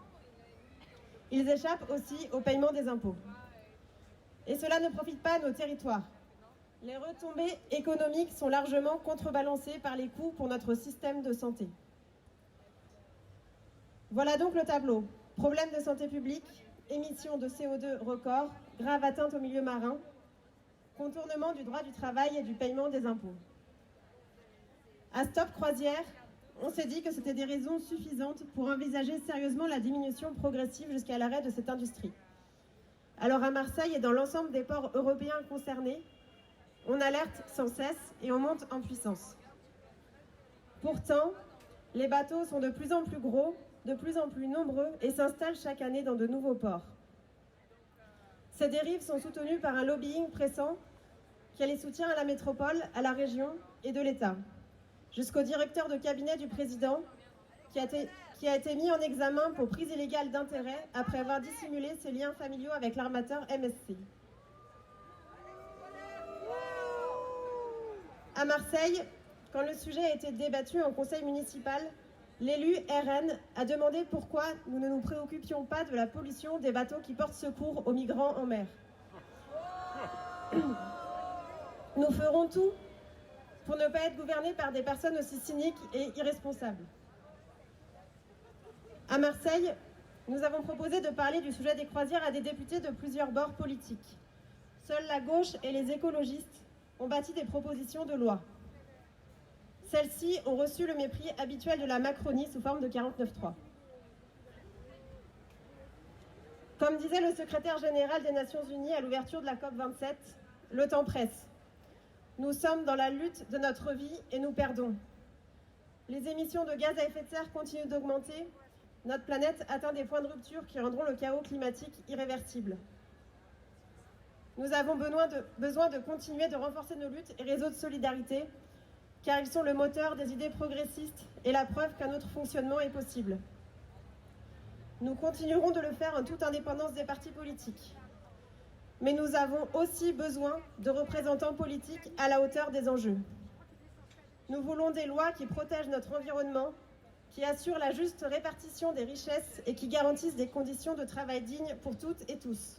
Ils échappent aussi au paiement des impôts. Et cela ne profite pas à nos territoires. Les retombées économiques sont largement contrebalancées par les coûts pour notre système de santé. Voilà donc le tableau. Problème de santé publique, émissions de CO2 records, grave atteinte au milieu marin, contournement du droit du travail et du paiement des impôts. À Stop Croisière, on s'est dit que c'était des raisons suffisantes pour envisager sérieusement la diminution progressive jusqu'à l'arrêt de cette industrie. Alors à Marseille et dans l'ensemble des ports européens concernés, on alerte sans cesse et on monte en puissance. Pourtant, les bateaux sont de plus en plus gros, de plus en plus nombreux et s'installent chaque année dans de nouveaux ports. Ces dérives sont soutenues par un lobbying pressant qui a les soutiens à la métropole, à la région et de l'État, jusqu'au directeur de cabinet du président qui a été mis en examen pour prise illégale d'intérêt après avoir dissimulé ses liens familiaux avec l'armateur MSC. À Marseille, quand le sujet a été débattu en conseil municipal, l'élu RN a demandé pourquoi nous ne nous préoccupions pas de la pollution des bateaux qui portent secours aux migrants en mer. Nous ferons tout pour ne pas être gouvernés par des personnes aussi cyniques et irresponsables. À Marseille, nous avons proposé de parler du sujet des croisières à des députés de plusieurs bords politiques. Seule la gauche et les écologistes ont bâti des propositions de loi. Celles-ci ont reçu le mépris habituel de la Macronie sous forme de 49.3. Comme disait le secrétaire général des Nations Unies à l'ouverture de la COP27, le temps presse. Nous sommes dans la lutte de notre vie et nous perdons. Les émissions de gaz à effet de serre continuent d'augmenter. Notre planète atteint des points de rupture qui rendront le chaos climatique irréversible. Nous avons besoin de continuer de renforcer nos luttes et réseaux de solidarité, car ils sont le moteur des idées progressistes et la preuve qu'un autre fonctionnement est possible. Nous continuerons de le faire en toute indépendance des partis politiques. Mais nous avons aussi besoin de représentants politiques à la hauteur des enjeux. Nous voulons des lois qui protègent notre environnement, qui assurent la juste répartition des richesses et qui garantissent des conditions de travail dignes pour toutes et tous.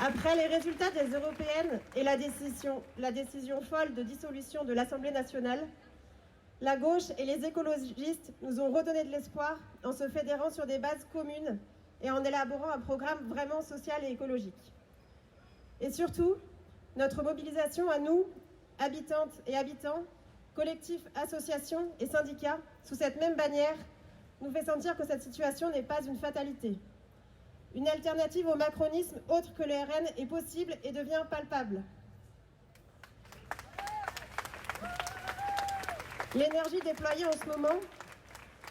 Après les résultats des européennes et la décision folle de dissolution de l'Assemblée nationale, la gauche et les écologistes nous ont redonné de l'espoir en se fédérant sur des bases communes et en élaborant un programme vraiment social et écologique. Et surtout, notre mobilisation à nous, habitantes et habitants, collectifs, associations et syndicats, sous cette même bannière, nous fait sentir que cette situation n'est pas une fatalité. Une alternative au macronisme autre que le RN est possible et devient palpable. L'énergie déployée en ce moment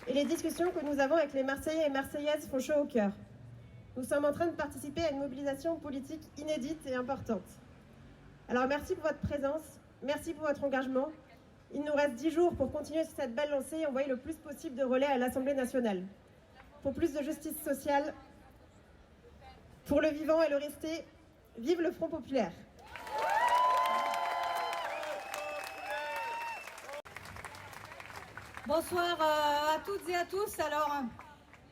et les discussions que nous avons avec les Marseillais et Marseillaises font chaud au cœur. Nous sommes en train de participer à une mobilisation politique inédite et importante. Alors merci pour votre présence, merci pour votre engagement. Il nous reste 10 jours pour continuer sur cette belle lancée et envoyer le plus possible de relais à l'Assemblée nationale. Pour plus de justice sociale, pour le vivant et le resté, vive le Front populaire. Bonsoir à toutes et à tous. Alors,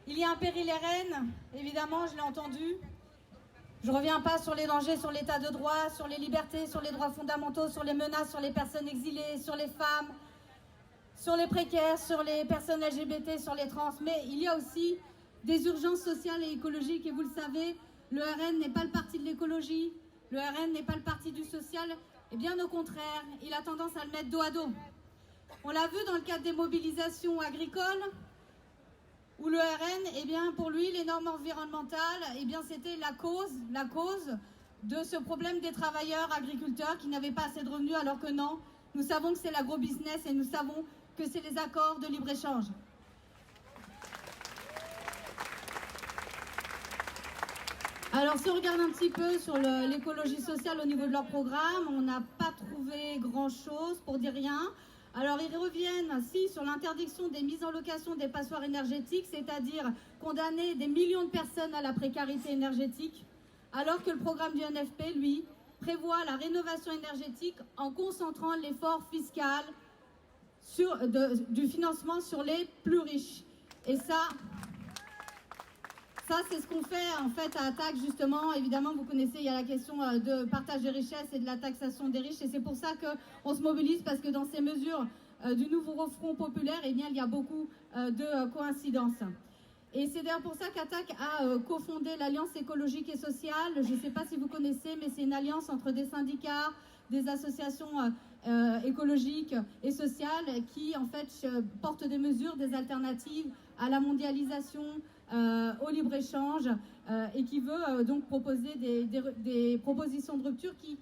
il y a un péril RN, évidemment, je l'ai entendu. Je ne reviens pas sur les dangers, sur l'état de droit, sur les libertés, sur les droits fondamentaux, sur les menaces, sur les personnes exilées, sur les femmes, sur les précaires, sur les personnes LGBT, sur les trans. Mais il y a aussi des urgences sociales et écologiques. Et vous le savez, le RN n'est pas le parti de l'écologie, le RN n'est pas le parti du social. Et bien au contraire, il a tendance à le mettre dos à dos. On l'a vu dans le cadre des mobilisations agricoles, où le RN, eh bien, pour lui, les normes environnementales, eh bien, c'était la cause de ce problème des travailleurs agriculteurs qui n'avaient pas assez de revenus, alors que non, nous savons que c'est l'agro-business et nous savons que c'est les accords de libre-échange. Alors, si on regarde un petit peu sur l'écologie sociale au niveau de leur programme, on n'a pas trouvé grand-chose, pour dire rien. Alors, ils reviennent, sur l'interdiction des mises en location des passoires énergétiques, c'est-à-dire condamner des millions de personnes à la précarité énergétique, alors que le programme du NFP, lui, prévoit la rénovation énergétique en concentrant l'effort fiscal du financement sur les plus riches. Et ça c'est ce qu'on fait en fait à Attaque, justement. Évidemment, vous connaissez, il y a la question de partage des richesses et de la taxation des riches. Et c'est pour ça qu'on se mobilise, parce que dans ces mesures du nouveau Front populaire, eh bien, il y a beaucoup de coïncidences. Et c'est d'ailleurs pour ça qu'Attaque a cofondé l'Alliance écologique et sociale. Je ne sais pas si vous connaissez, mais c'est une alliance entre des syndicats, des associations écologiques et sociales qui, en fait, portent des mesures, des alternatives à la mondialisation, au libre-échange, et qui veut donc proposer des propositions de rupture qui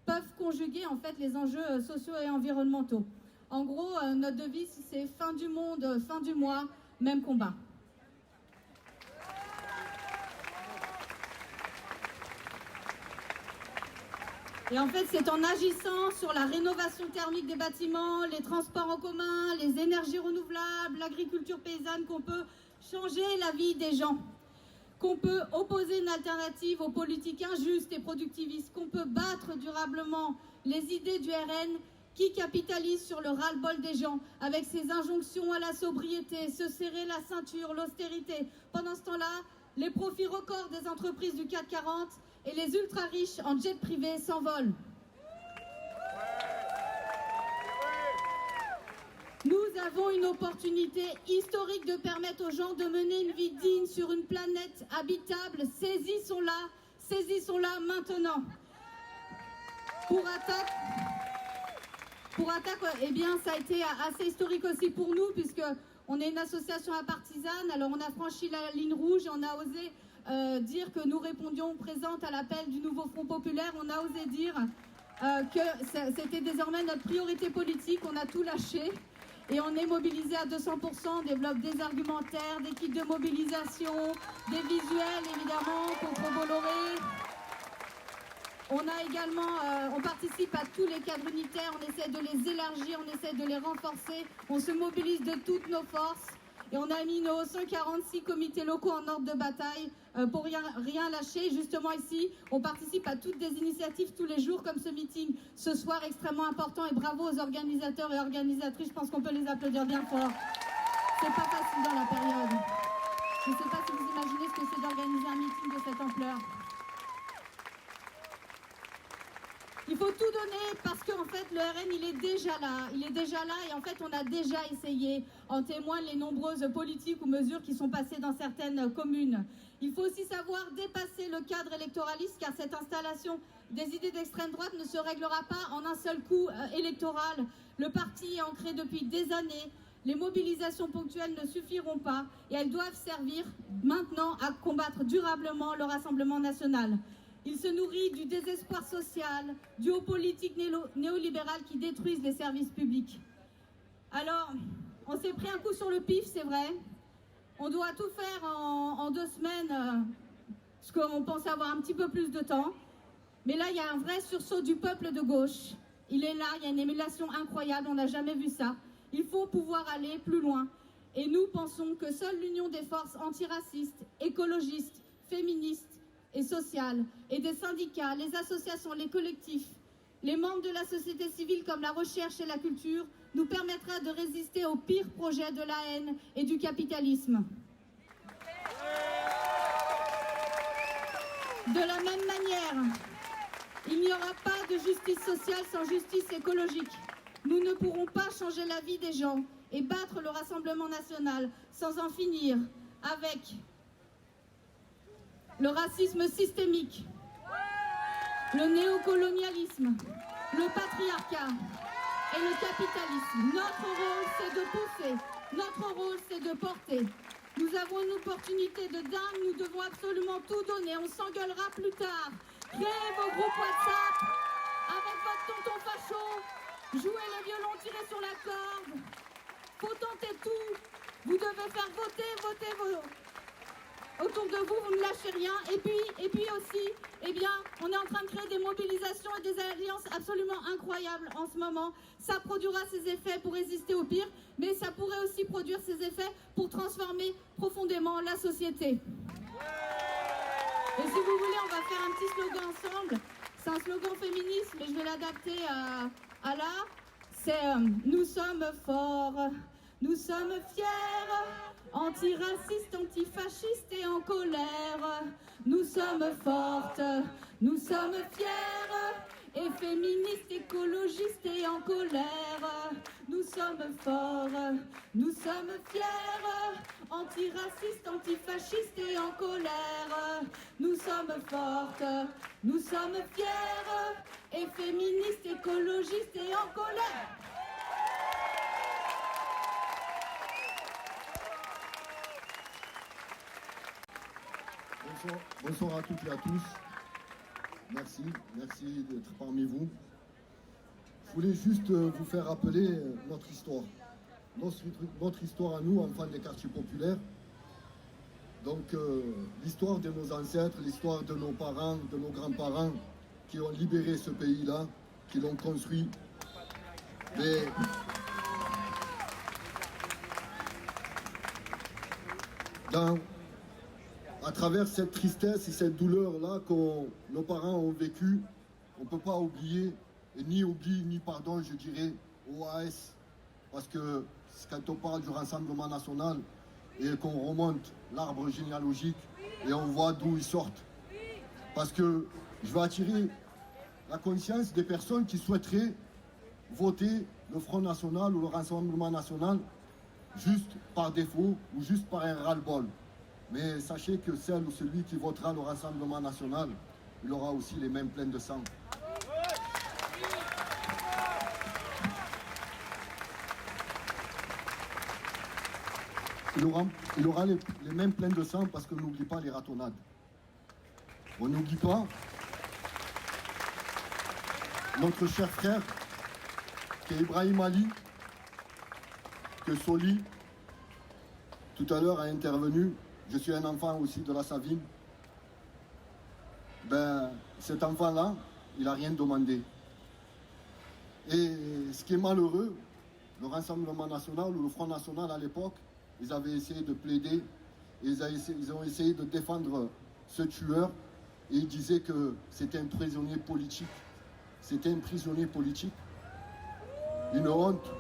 peuvent conjuguer, en fait, les enjeux sociaux et environnementaux. En gros, notre devise, c'est fin du monde, fin du mois, même combat. Et en fait, c'est en agissant sur la rénovation thermique des bâtiments, les transports en commun, les énergies renouvelables, l'agriculture paysanne qu'on peut changer la vie des gens, qu'on peut opposer une alternative aux politiques injustes et productivistes, qu'on peut battre durablement les idées du RN qui capitalisent sur le ras-le-bol des gens avec ses injonctions à la sobriété, se serrer la ceinture, l'austérité. Pendant ce temps-là, les profits records des entreprises du CAC 40 et les ultra-riches en jet privé s'envolent. Nous avons une opportunité historique de permettre aux gens de mener une vie digne sur une planète habitable. Saisissons-la maintenant. Pour Attaque, eh bien, ça a été assez historique aussi pour nous, puisque on est une association partisane. Alors, on a franchi la ligne rouge et on a osé dire que nous répondions présentes à l'appel du nouveau Front populaire. On a osé dire que c'était désormais notre priorité politique. On a tout lâché. Et on est mobilisé à 200%, on développe des argumentaires, des kits de mobilisation, des visuels évidemment pour Bolloré. On a également, on participe à tous les cadres unitaires, on essaie de les élargir, on essaie de les renforcer, on se mobilise de toutes nos forces. Et on a mis nos 146 comités locaux en ordre de bataille pour rien lâcher. Justement ici, on participe à toutes des initiatives tous les jours, comme ce meeting ce soir extrêmement important. Et bravo aux organisateurs et organisatrices, je pense qu'on peut les applaudir bien fort. C'est pas facile dans la période. Je ne sais pas si vous imaginez ce que c'est d'organiser un meeting de cette ampleur. Il faut tout donner parce qu'en fait le RN il est déjà là et en fait on a déjà essayé, en témoignent les nombreuses politiques ou mesures qui sont passées dans certaines communes. Il faut aussi savoir dépasser le cadre électoraliste, car cette installation des idées d'extrême droite ne se réglera pas en un seul coup électoral. Le parti est ancré depuis des années, les mobilisations ponctuelles ne suffiront pas et elles doivent servir maintenant à combattre durablement le Rassemblement national. Il se nourrit du désespoir social, du haut politique néolibéral qui détruisent les services publics. Alors, on s'est pris un coup sur le pif, c'est vrai. On doit tout faire en 2 semaines, parce qu'on pense avoir un petit peu plus de temps. Mais là, il y a un vrai sursaut du peuple de gauche. Il est là, il y a une émulation incroyable, on n'a jamais vu ça. Il faut pouvoir aller plus loin. Et nous pensons que seule l'union des forces antiracistes, écologistes, féministes, et sociales, et des syndicats, les associations, les collectifs, les membres de la société civile comme la recherche et la culture, nous permettra de résister aux pires projets de la haine et du capitalisme. De la même manière, il n'y aura pas de justice sociale sans justice écologique. Nous ne pourrons pas changer la vie des gens et battre le Rassemblement national sans en finir avec le racisme systémique, le néocolonialisme, le patriarcat et le capitalisme. Notre rôle, c'est de pousser. Notre rôle, c'est de porter. Nous avons une opportunité de dingue, nous devons absolument tout donner. On s'engueulera plus tard. Créez vos groupes WhatsApp avec votre tonton facho. Jouez le violon, tirez sur la corde. Faut tenter tout. Vous devez faire voter vos... Autour de vous, vous ne lâchez rien. Et puis aussi, eh bien, on est en train de créer des mobilisations et des alliances absolument incroyables en ce moment. Ça produira ses effets pour résister au pire, mais ça pourrait aussi produire ses effets pour transformer profondément la société. Et si vous voulez, on va faire un petit slogan ensemble. C'est un slogan féministe, mais je vais l'adapter à l'art. C'est nous sommes forts, nous sommes fiers, antiracistes, antifascistes et en colère. Nous sommes fortes, nous sommes fiers, et féministes, écologistes et en colère. Nous sommes forts, nous sommes fiers, antiracistes, antifascistes et en colère. Nous sommes fortes, nous sommes fiers, et féministes, écologistes et en colère. Bonsoir à toutes et à tous. Merci d'être parmi vous. Je voulais juste vous faire rappeler notre histoire. Notre histoire à nous, enfants des quartiers populaires. Donc l'histoire de nos ancêtres, l'histoire de nos parents, de nos grands-parents qui ont libéré ce pays-là, qui l'ont construit. À travers cette tristesse et cette douleur-là que nos parents ont vécu, on ne peut pas oublier, et ni oubli, ni pardon, je dirais, au AS. Parce que quand on parle du Rassemblement national et qu'on remonte l'arbre généalogique et on voit d'où ils sortent. Parce que je vais attirer la conscience des personnes qui souhaiteraient voter le Front National ou le Rassemblement national juste par défaut ou juste par un ras-le-bol. Mais sachez que celle ou celui qui votera le Rassemblement national, il aura aussi les mains pleines de sang. Il aura les mains pleines de sang parce qu'on n'oublie pas les ratonnades. On n'oublie pas notre cher frère, qui est Ibrahim Ali, que Soli, tout à l'heure, a intervenu. Je suis un enfant aussi de la Savine. Cet enfant-là, il n'a rien demandé. Et ce qui est malheureux, le Rassemblement national ou le Front national à l'époque, ils avaient essayé de plaider, ils ont essayé de défendre ce tueur, et ils disaient que c'était un prisonnier politique. C'était un prisonnier politique. Une honte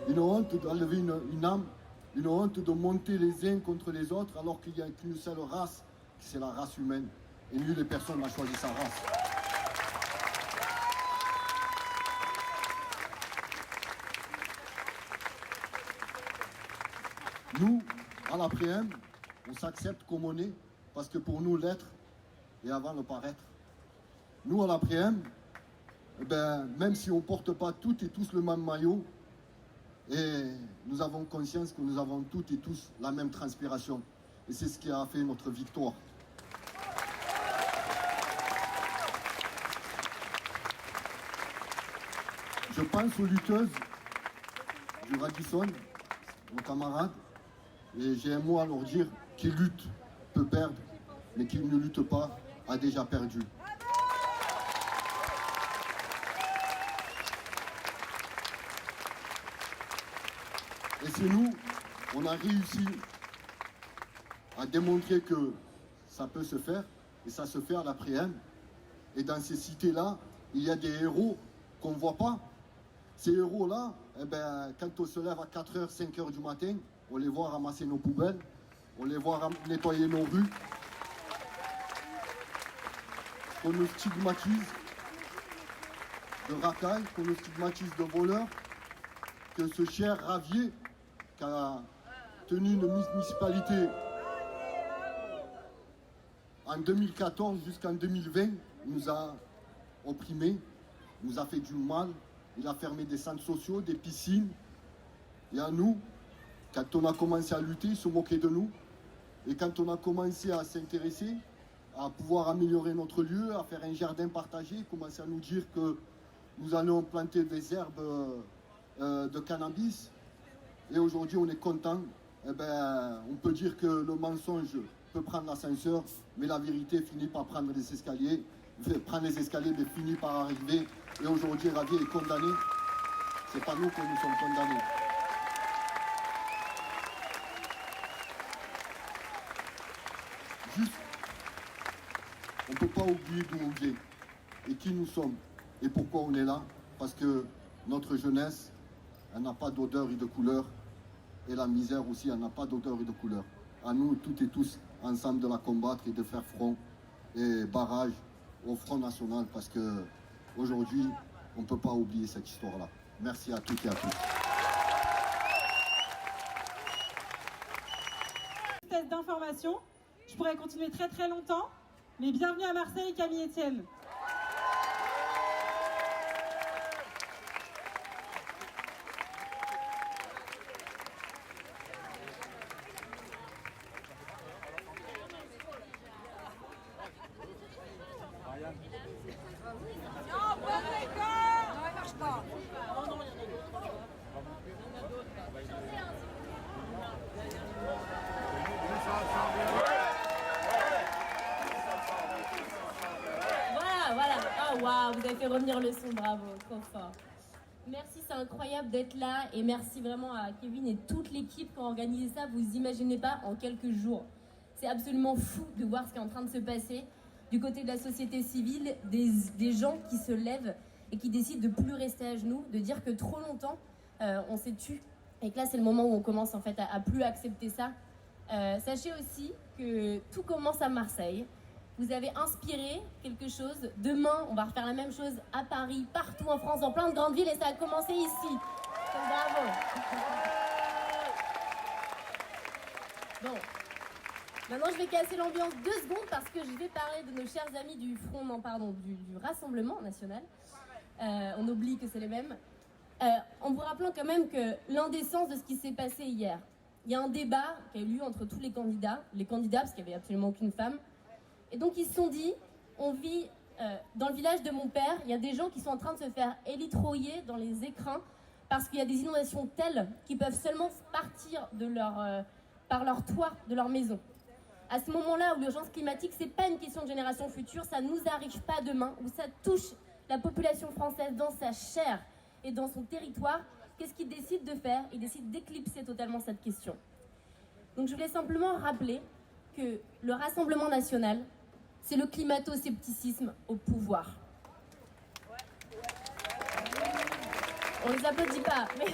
d'enlever une âme. Une honte de monter les uns contre les autres alors qu'il n'y a qu'une seule race, c'est la race humaine. Et nulle personne n'a choisi sa race. Nous, à l'APM, on s'accepte comme on est parce que pour nous, l'être est avant le paraître. Nous, à l'APM, même si on ne porte pas toutes et tous le même maillot, et nous avons conscience que nous avons toutes et tous la même transpiration. Et c'est ce qui a fait notre victoire. Je pense aux lutteuses du Radisson, nos camarades, et j'ai un mot à leur dire, qui lutte peut perdre, mais qui ne lutte pas a déjà perdu. Et c'est nous, on a réussi à démontrer que ça peut se faire, et ça se fait à l'APM. Et dans ces cités-là, il y a des héros qu'on ne voit pas. Ces héros-là, quand on se lève à 4h, 5h du matin, on les voit ramasser nos poubelles, on les voit nettoyer nos rues, qu'on nous stigmatise de racailles, qu'on nous stigmatise de voleurs, que ce cher Ravier, qui a tenu une municipalité en 2014 jusqu'en 2020, nous a opprimés, nous a fait du mal, il a fermé des centres sociaux, des piscines. Et à nous, quand on a commencé à lutter, ils se moquaient de nous. Et quand on a commencé à s'intéresser, à pouvoir améliorer notre lieu, à faire un jardin partagé, commencer à nous dire que nous allons planter des herbes de cannabis. Et aujourd'hui, on est content. Eh ben, on peut dire que le mensonge peut prendre l'ascenseur, mais la vérité finit par prendre les escaliers. Prendre les escaliers, mais finit par arriver. Et aujourd'hui, Ravier est condamné. C'est pas nous que nous sommes condamnés. Juste, on ne peut pas oublier d'où on vient et qui nous sommes et pourquoi on est là. Parce que notre jeunesse, elle n'a pas d'odeur et de couleur. Et la misère aussi, elle n'a pas d'odeur et de couleur. À nous, toutes et tous, ensemble, de la combattre et de faire front et barrage au Front National. Parce qu'aujourd'hui, on ne peut pas oublier cette histoire-là. Merci à toutes et à tous. Test d'information. Je pourrais continuer très très longtemps, mais bienvenue à Marseille, Camille Etienne. Voilà. Oh waouh, vous avez fait revenir le son, bravo, trop fort. Merci, c'est incroyable d'être là et merci vraiment à Kevin et toute l'équipe qui ont organisé ça. Vous imaginez pas en quelques jours. C'est absolument fou de voir ce qui est en train de se passer du côté de la société civile, des gens qui se lèvent et qui décident de plus rester à genoux, de dire que trop longtemps on s'est tu et que là c'est le moment où on commence en fait à plus accepter ça. Sachez aussi que tout commence à Marseille. Vous avez inspiré quelque chose. Demain, on va refaire la même chose à Paris, partout en France, dans plein de grandes villes, et ça a commencé ici. Donc, bravo. Bon. Maintenant, je vais casser l'ambiance 2 secondes parce que je vais parler de nos chers amis du Front, non, pardon, du Rassemblement National. On oublie que c'est les mêmes. En vous rappelant quand même que l'indécence de ce qui s'est passé hier. Il y a un débat qui a eu lieu entre tous les candidats parce qu'il n'y avait absolument aucune femme. Et donc ils se sont dit, on vit dans le village de mon père, il y a des gens qui sont en train de se faire élitroyer dans les écrins parce qu'il y a des inondations telles qu'ils peuvent seulement partir par leur toit de leur maison. À ce moment-là où l'urgence climatique, c'est pas une question de génération future, ça nous arrive pas demain, où ça touche la population française dans sa chair et dans son territoire, qu'est-ce qu'ils décident de faire? Ils décident d'éclipser totalement cette question. Donc je voulais simplement rappeler que le Rassemblement National, c'est le climato-scepticisme au pouvoir. On les applaudit pas, mais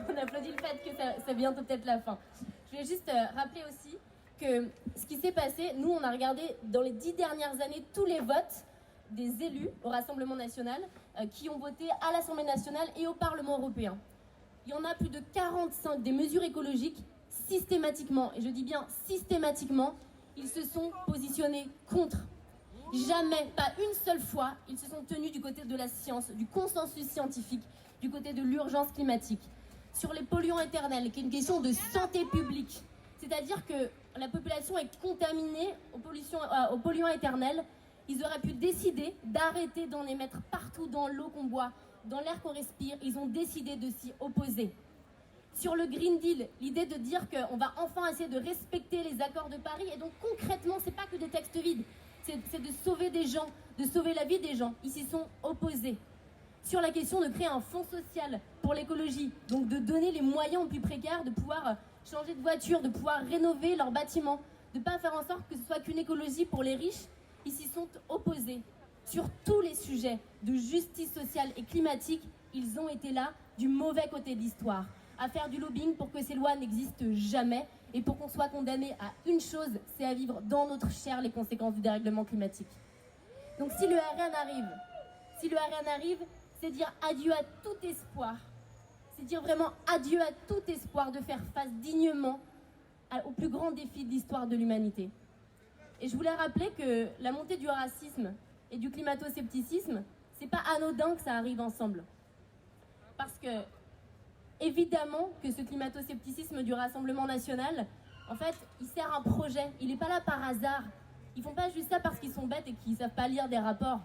on applaudit le fait que ça bientôt peut-être la fin. Je voulais juste rappeler aussi que ce qui s'est passé, nous on a regardé dans les 10 dernières années tous les votes des élus au Rassemblement National qui ont voté à l'Assemblée nationale et au Parlement européen. Il y en a plus de 45 des mesures écologiques systématiquement, et je dis bien systématiquement, ils se sont positionnés contre. Jamais, pas une seule fois, ils se sont tenus du côté de la science, du consensus scientifique, du côté de l'urgence climatique. Sur les polluants éternels, qui est une question de santé publique, c'est-à-dire que la population est contaminée aux polluants éternels, ils auraient pu décider d'arrêter d'en émettre partout dans l'eau qu'on boit, dans l'air qu'on respire. Ils ont décidé de s'y opposer. Sur le Green Deal, l'idée de dire qu'on va enfin essayer de respecter les accords de Paris, et donc concrètement, c'est pas que des textes vides, c'est de sauver des gens, de sauver la vie des gens. Ils s'y sont opposés. Sur la question de créer un fonds social pour l'écologie, donc de donner les moyens aux plus précaires de pouvoir changer de voiture, de pouvoir rénover leurs bâtiments, de ne pas faire en sorte que ce soit qu'une écologie pour les riches, ils s'y sont opposés. Sur tous les sujets de justice sociale et climatique, ils ont été là du mauvais côté de l'histoire, à faire du lobbying pour que ces lois n'existent jamais et pour qu'on soit condamné à une chose, c'est à vivre dans notre chair les conséquences du dérèglement climatique. Donc si le RN arrive, c'est dire adieu à tout espoir. C'est dire vraiment adieu à tout espoir de faire face dignement au plus grand défi de l'histoire de l'humanité. Et je voulais rappeler que la montée du racisme et du climato-scepticisme, c'est pas anodin que ça arrive ensemble. Parce que, évidemment, que ce climato-scepticisme du Rassemblement National, En fait, il sert un projet. Il n'est pas là par hasard. Ils font pas juste ça parce qu'ils sont bêtes et qu'ils savent pas lire des rapports.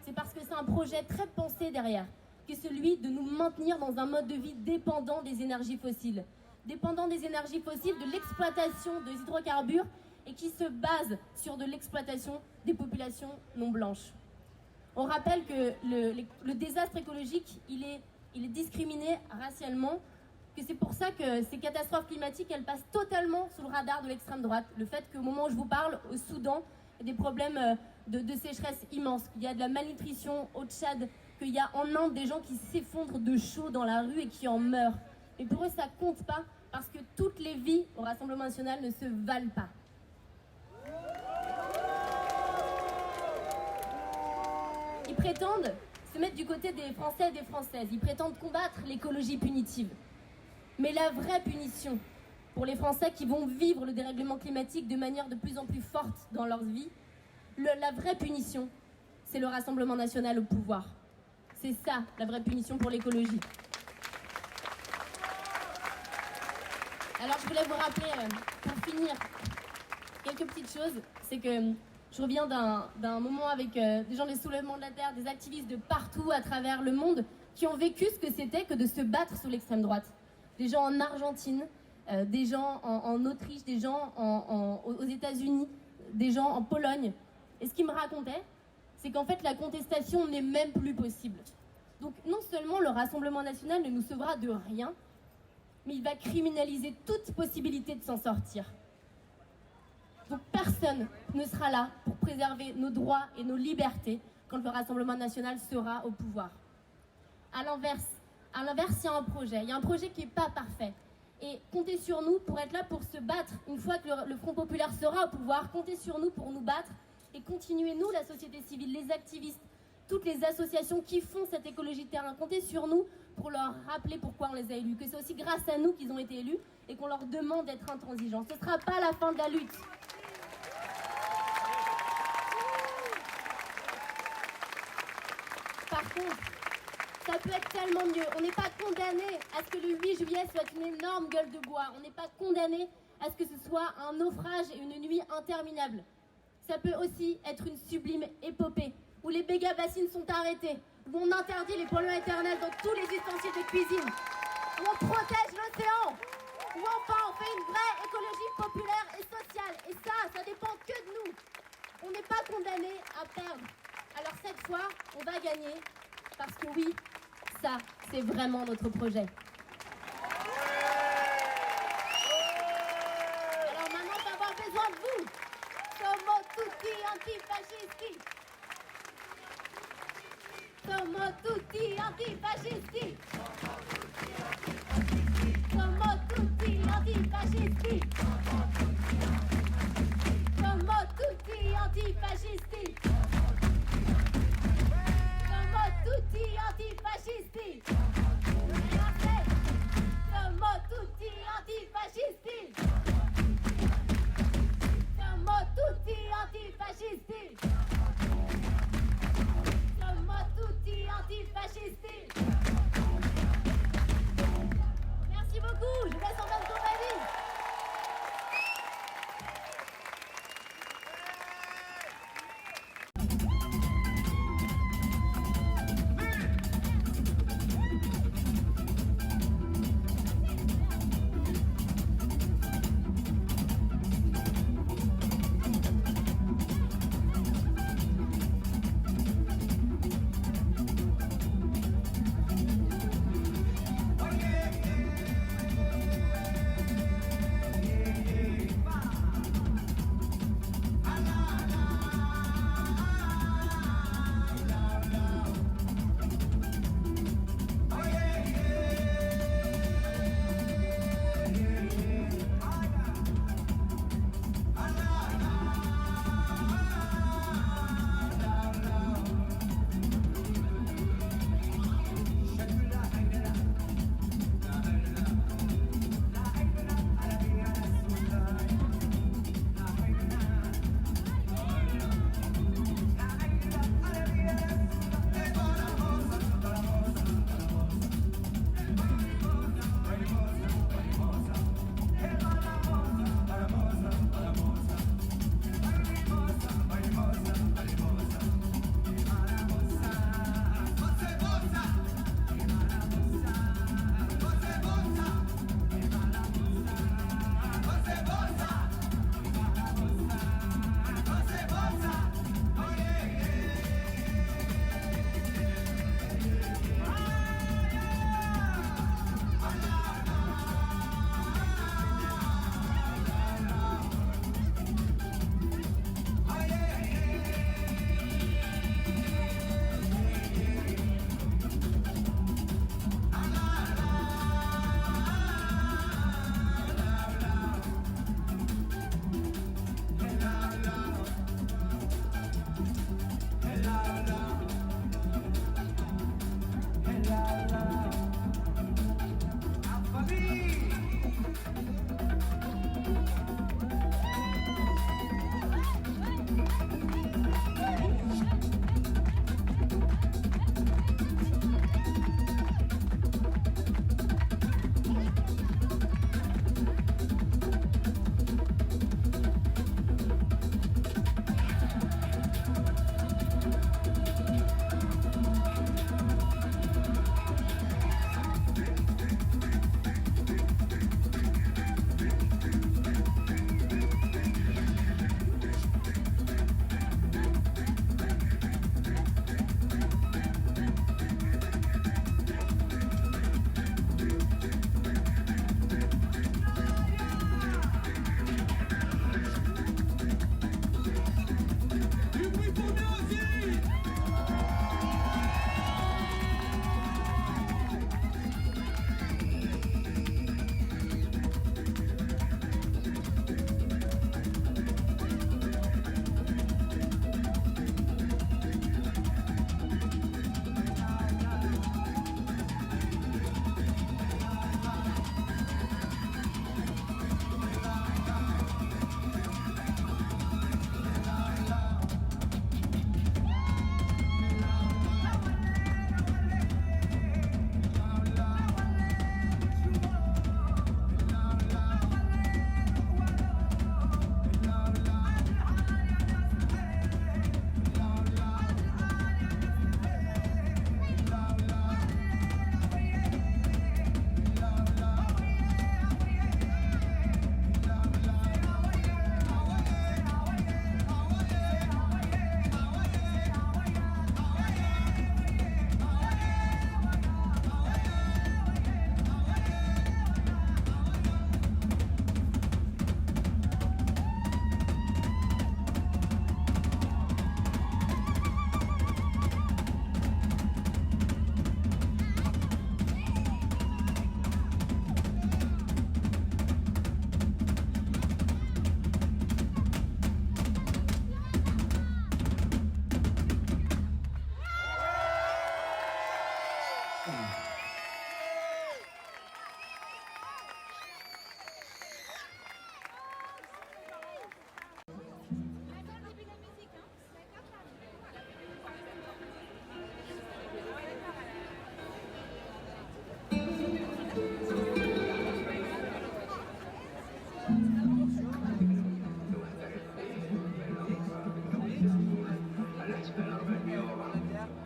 C'est parce que c'est un projet très pensé derrière, qui est celui de nous maintenir dans un mode de vie dépendant des énergies fossiles. Dépendant des énergies fossiles, de l'exploitation des hydrocarbures et qui se base sur de l'exploitation des populations non blanches. On rappelle que le désastre écologique, il est discriminé racialement, que c'est pour ça que ces catastrophes climatiques, elles passent totalement sous le radar de l'extrême droite. Le fait qu'au moment où je vous parle, au Soudan, il y a des problèmes de sécheresse immenses, qu'il y a de la malnutrition au Tchad, qu'il y a en Inde des gens qui s'effondrent de chaud dans la rue et qui en meurent. Mais pour eux, ça compte pas, parce que toutes les vies au Rassemblement national ne se valent pas. Ils prétendent se mettre du côté des Français et des Françaises. Ils prétendent combattre l'écologie punitive. Mais la vraie punition pour les Français qui vont vivre le dérèglement climatique de manière de plus en plus forte dans leur vie, la vraie punition, c'est le Rassemblement national au pouvoir. C'est ça, la vraie punition pour l'écologie. Alors je voulais vous rappeler, pour finir, quelques petites choses. C'est que je reviens d'un moment avec des gens des soulèvements de la terre, des activistes de partout à travers le monde qui ont vécu ce que c'était que de se battre sous l'extrême droite. Des gens en Argentine, des gens en Autriche, des gens aux États-Unis, des gens en Pologne. Et ce qu'ils me racontaient, c'est qu'en fait la contestation n'est même plus possible. Donc non seulement le Rassemblement national ne nous sauvera de rien, mais il va criminaliser toute possibilité de s'en sortir. Donc personne ne sera là pour préserver nos droits et nos libertés quand le Rassemblement national sera au pouvoir. À l'inverse, il y a un projet. Il y a un projet qui n'est pas parfait. Et comptez sur nous pour être là pour se battre. Une fois que le Front populaire sera au pouvoir, comptez sur nous pour nous battre et continuez, nous, la société civile, les activistes, toutes les associations qui font cette écologie de terrain. Comptez sur nous pour leur rappeler pourquoi on les a élus, que c'est aussi grâce à nous qu'ils ont été élus et qu'on leur demande d'être intransigeants. Ce ne sera pas la fin de la lutte. Par contre, ça peut être tellement mieux. On n'est pas condamné à ce que le 8 juillet soit une énorme gueule de bois. On n'est pas condamné à ce que ce soit un naufrage et une nuit interminable. Ça peut aussi être une sublime épopée où les méga-bassines sont arrêtées, où on interdit les polluants éternels dans tous les ustensiles de cuisine, où on protège l'océan, où enfin on fait une vraie écologie populaire et sociale. Et ça dépend que de nous. On n'est pas condamné à perdre. Alors cette fois, on va gagner, parce que oui, ça, c'est vraiment notre projet. Alors maintenant, on va avoir besoin de vous. Sommo tutti antifascisti. Sommo tutti antifascisti. Sommo tutti antifascisti. Sommo tutti antifascisti. Sommo tutti antifascisti. Sommo tutti antifascisti. Sommo tutti antifascisti. Sommo tutti antifascisti.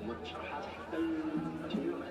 والشرحات حتى اليوم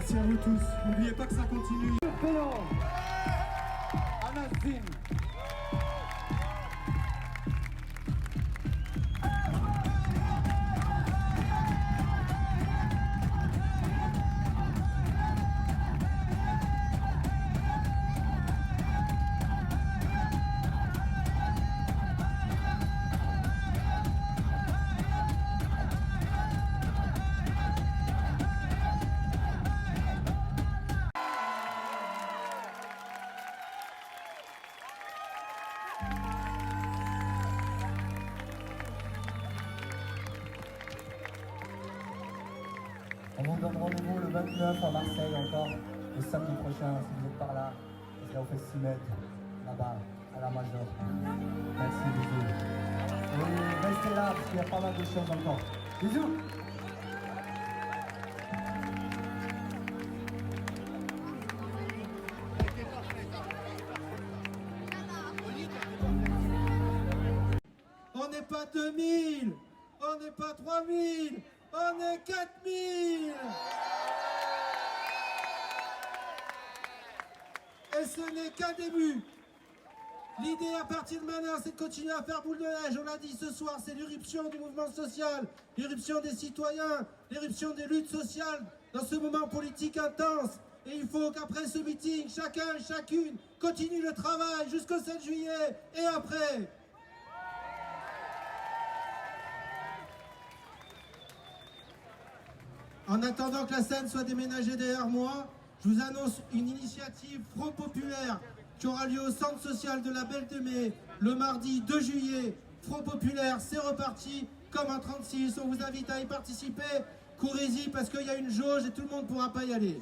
Merci à vous tous. N'oubliez pas que ça continue. On vous donne rendez-vous le 29 à Marseille encore, le samedi prochain, si vous êtes par là. Ce sera au Festimètre, là-bas, à la Major. Merci, bisous. Et restez là, parce qu'il y a pas mal de choses encore. Bisous. On n'est pas 2000, on n'est pas 3000, on est 4000. Et ce n'est qu'un début. L'idée à partir de maintenant, c'est de continuer à faire boule de neige. On l'a dit ce soir, c'est l'irruption du mouvement social, l'irruption des citoyens, l'irruption des luttes sociales dans ce moment politique intense. Et il faut qu'après ce meeting, chacun, chacune continue le travail jusqu'au 7 juillet et après. En attendant que la scène soit déménagée derrière moi, je vous annonce une initiative Front Populaire qui aura lieu au centre social de la Belle de Mai le mardi 2 juillet. Front Populaire, c'est reparti comme en 36. On vous invite à y participer. Courez-y parce qu'il y a une jauge et tout le monde ne pourra pas y aller.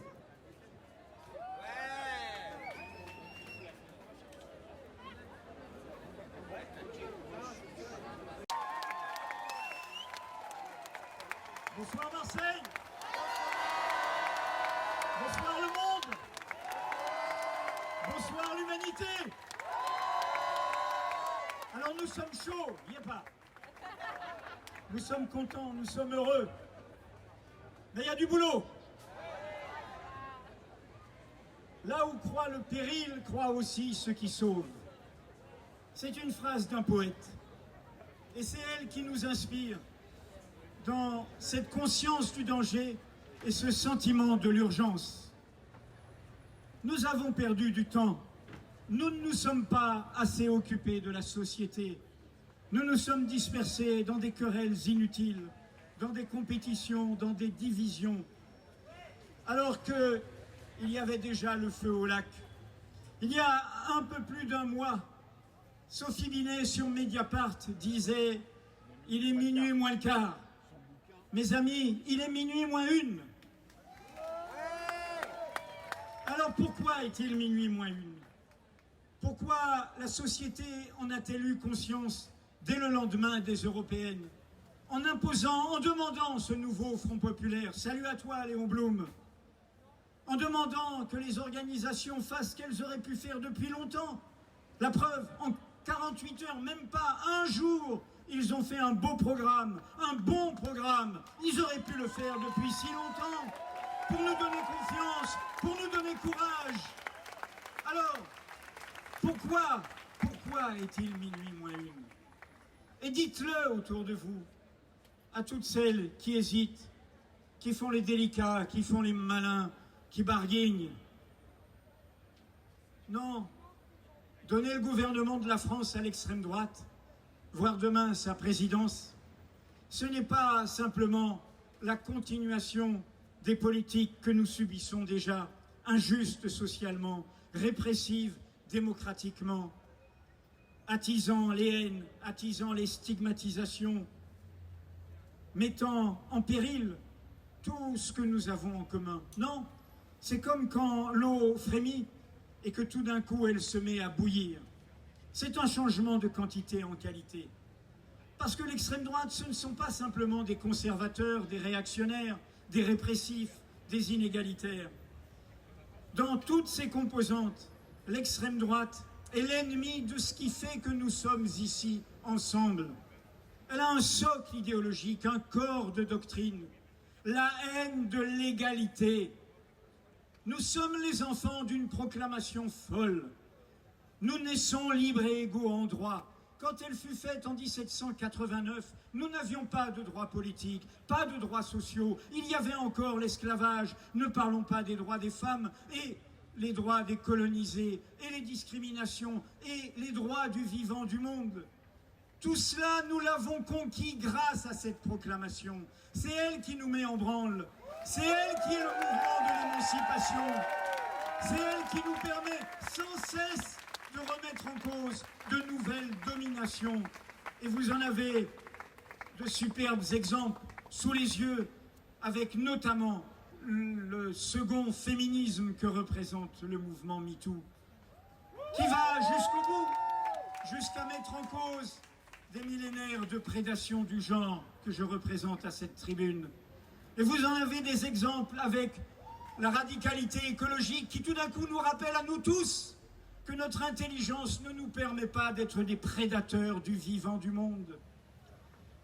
Bonsoir Marseille. Bonsoir le monde. Bonsoir l'humanité. Alors nous sommes chauds, n'y est pas. Nous sommes contents, nous sommes heureux. Mais il y a du boulot. Là où croit le péril, croit aussi ceux qui sauvent. C'est une phrase d'un poète. Et c'est elle qui nous inspire dans cette conscience du danger et ce sentiment de l'urgence. Nous avons perdu du temps. Nous ne nous sommes pas assez occupés de la société. Nous nous sommes dispersés dans des querelles inutiles, dans des compétitions, dans des divisions. Alors qu'il y avait déjà le feu au lac. Il y a un peu plus d'un mois, Sophie Binet sur Mediapart disait « Il est minuit moins le quart ». Mes amis, il est minuit moins une. Alors pourquoi est-il minuit moins une? Pourquoi la société en a-t-elle eu conscience dès le lendemain des européennes, en imposant, en demandant ce nouveau Front Populaire? Salut à toi Léon Blum. En demandant que les organisations fassent ce qu'elles auraient pu faire depuis longtemps. La preuve, en 48 heures, même pas un jour, ils ont fait un beau programme, un bon programme. Ils auraient pu le faire depuis si longtemps, pour nous donner confiance, pour nous donner courage. Alors, pourquoi est-il minuit moins une? Et dites-le autour de vous, à toutes celles qui hésitent, qui font les délicats, qui font les malins, qui barguignent. Non, donnez le gouvernement de la France à l'extrême droite, voire demain sa présidence, ce n'est pas simplement la continuation des politiques que nous subissons déjà, injustes socialement, répressives démocratiquement, attisant les haines, attisant les stigmatisations, mettant en péril tout ce que nous avons en commun. Non, c'est comme quand l'eau frémit et que tout d'un coup elle se met à bouillir. C'est un changement de quantité en qualité. Parce que l'extrême droite, ce ne sont pas simplement des conservateurs, des réactionnaires, des répressifs, des inégalitaires. Dans toutes ses composantes, l'extrême droite est l'ennemi de ce qui fait que nous sommes ici ensemble. Elle a un socle idéologique, un corps de doctrine, la haine de l'égalité. Nous sommes les enfants d'une proclamation folle. Nous naissons libres et égaux en droit. Quand elle fut faite en 1789, nous n'avions pas de droits politiques, pas de droits sociaux. Il y avait encore l'esclavage. Ne parlons pas des droits des femmes et les droits des colonisés et les discriminations et les droits du vivant du monde. Tout cela, nous l'avons conquis grâce à cette proclamation. C'est elle qui nous met en branle. C'est elle qui est le mouvement de l'émancipation. C'est elle qui nous permet sans cesse de remettre en cause de nouvelles dominations. Et vous en avez de superbes exemples sous les yeux, avec notamment le second féminisme que représente le mouvement MeToo, qui va jusqu'au bout, jusqu'à mettre en cause des millénaires de prédation du genre que je représente à cette tribune. Et vous en avez des exemples avec la radicalité écologique qui tout d'un coup nous rappelle à nous tous que notre intelligence ne nous permet pas d'être des prédateurs du vivant du monde.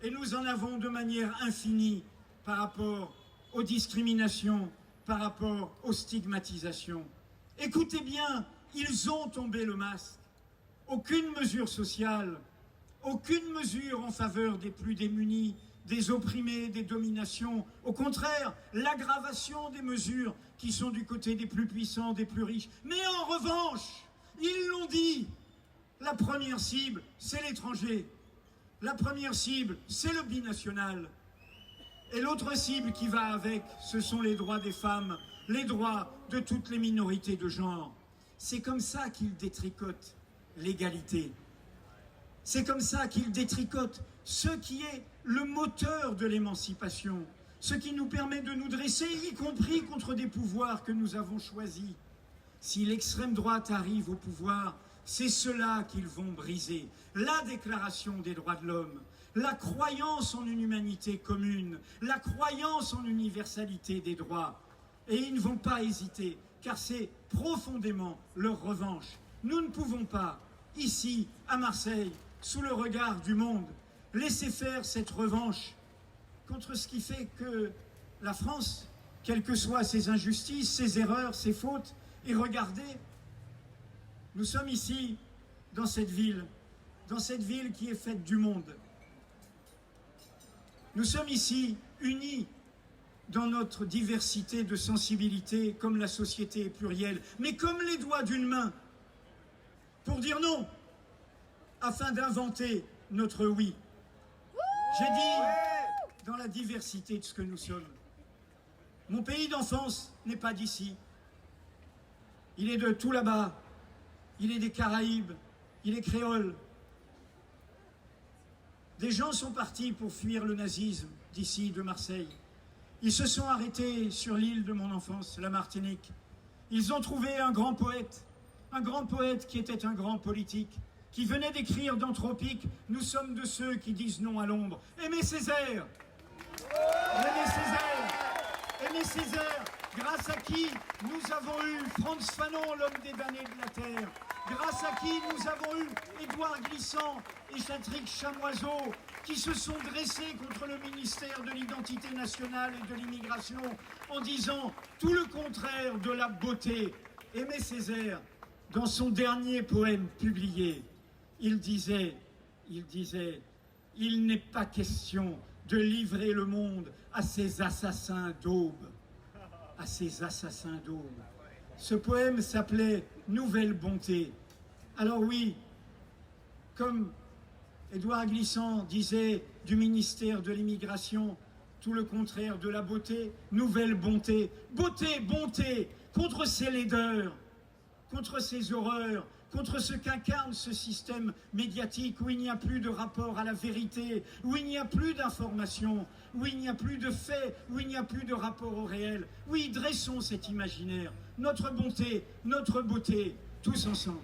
Et nous en avons de manière infinie par rapport aux discriminations, par rapport aux stigmatisations. Écoutez bien, ils ont tombé le masque. Aucune mesure sociale, aucune mesure en faveur des plus démunis, des opprimés, des dominations. Au contraire, l'aggravation des mesures qui sont du côté des plus puissants, des plus riches. Mais en revanche, ils l'ont dit, la première cible, c'est l'étranger. La première cible, c'est le binational. Et l'autre cible qui va avec, ce sont les droits des femmes, les droits de toutes les minorités de genre. C'est comme ça qu'ils détricotent l'égalité. C'est comme ça qu'ils détricotent ce qui est le moteur de l'émancipation, ce qui nous permet de nous dresser, y compris contre des pouvoirs que nous avons choisis. Si l'extrême droite arrive au pouvoir, c'est cela qu'ils vont briser. La déclaration des droits de l'homme, la croyance en une humanité commune, la croyance en l'universalité des droits. Et ils ne vont pas hésiter, car c'est profondément leur revanche. Nous ne pouvons pas, ici, à Marseille, sous le regard du monde, laisser faire cette revanche contre ce qui fait que la France, quelles que soient ses injustices, ses erreurs, ses fautes, et regardez, nous sommes ici, dans cette ville qui est faite du monde. Nous sommes ici, unis dans notre diversité de sensibilité, comme la société est plurielle, mais comme les doigts d'une main, pour dire non, afin d'inventer notre oui. J'ai dit, dans la diversité de ce que nous sommes. Mon pays d'enfance n'est pas d'ici. Il est de tout là-bas. Il est des Caraïbes. Il est créole. Des gens sont partis pour fuir le nazisme d'ici, de Marseille. Ils se sont arrêtés sur l'île de mon enfance, la Martinique. Ils ont trouvé un grand poète qui était un grand politique, qui venait d'écrire dans Tropique « Nous sommes de ceux qui disent non à l'ombre ». Aimé Césaire. Aimé Césaire, grâce à qui nous avons eu Frantz Fanon, l'homme des damnés de la terre, grâce à qui nous avons eu Édouard Glissant et Patrick Chamoiseau, qui se sont dressés contre le ministère de l'Identité nationale et de l'immigration en disant tout le contraire de la beauté. Aimé Césaire, dans son dernier poème publié, il disait, il n'est pas question de livrer le monde à ces assassins d'aube. À ces assassins d'aube. Ce poème s'appelait « Nouvelle bonté ». Alors oui, comme Édouard Glissant disait du ministère de l'immigration, tout le contraire de la beauté, nouvelle bonté. Beauté, bonté, contre ces laideurs, contre ces horreurs, contre ce qu'incarne ce système médiatique où il n'y a plus de rapport à la vérité, où il n'y a plus d'information, où il n'y a plus de faits, où il n'y a plus de rapport au réel. Oui, dressons cet imaginaire, notre bonté, notre beauté, tous ensemble.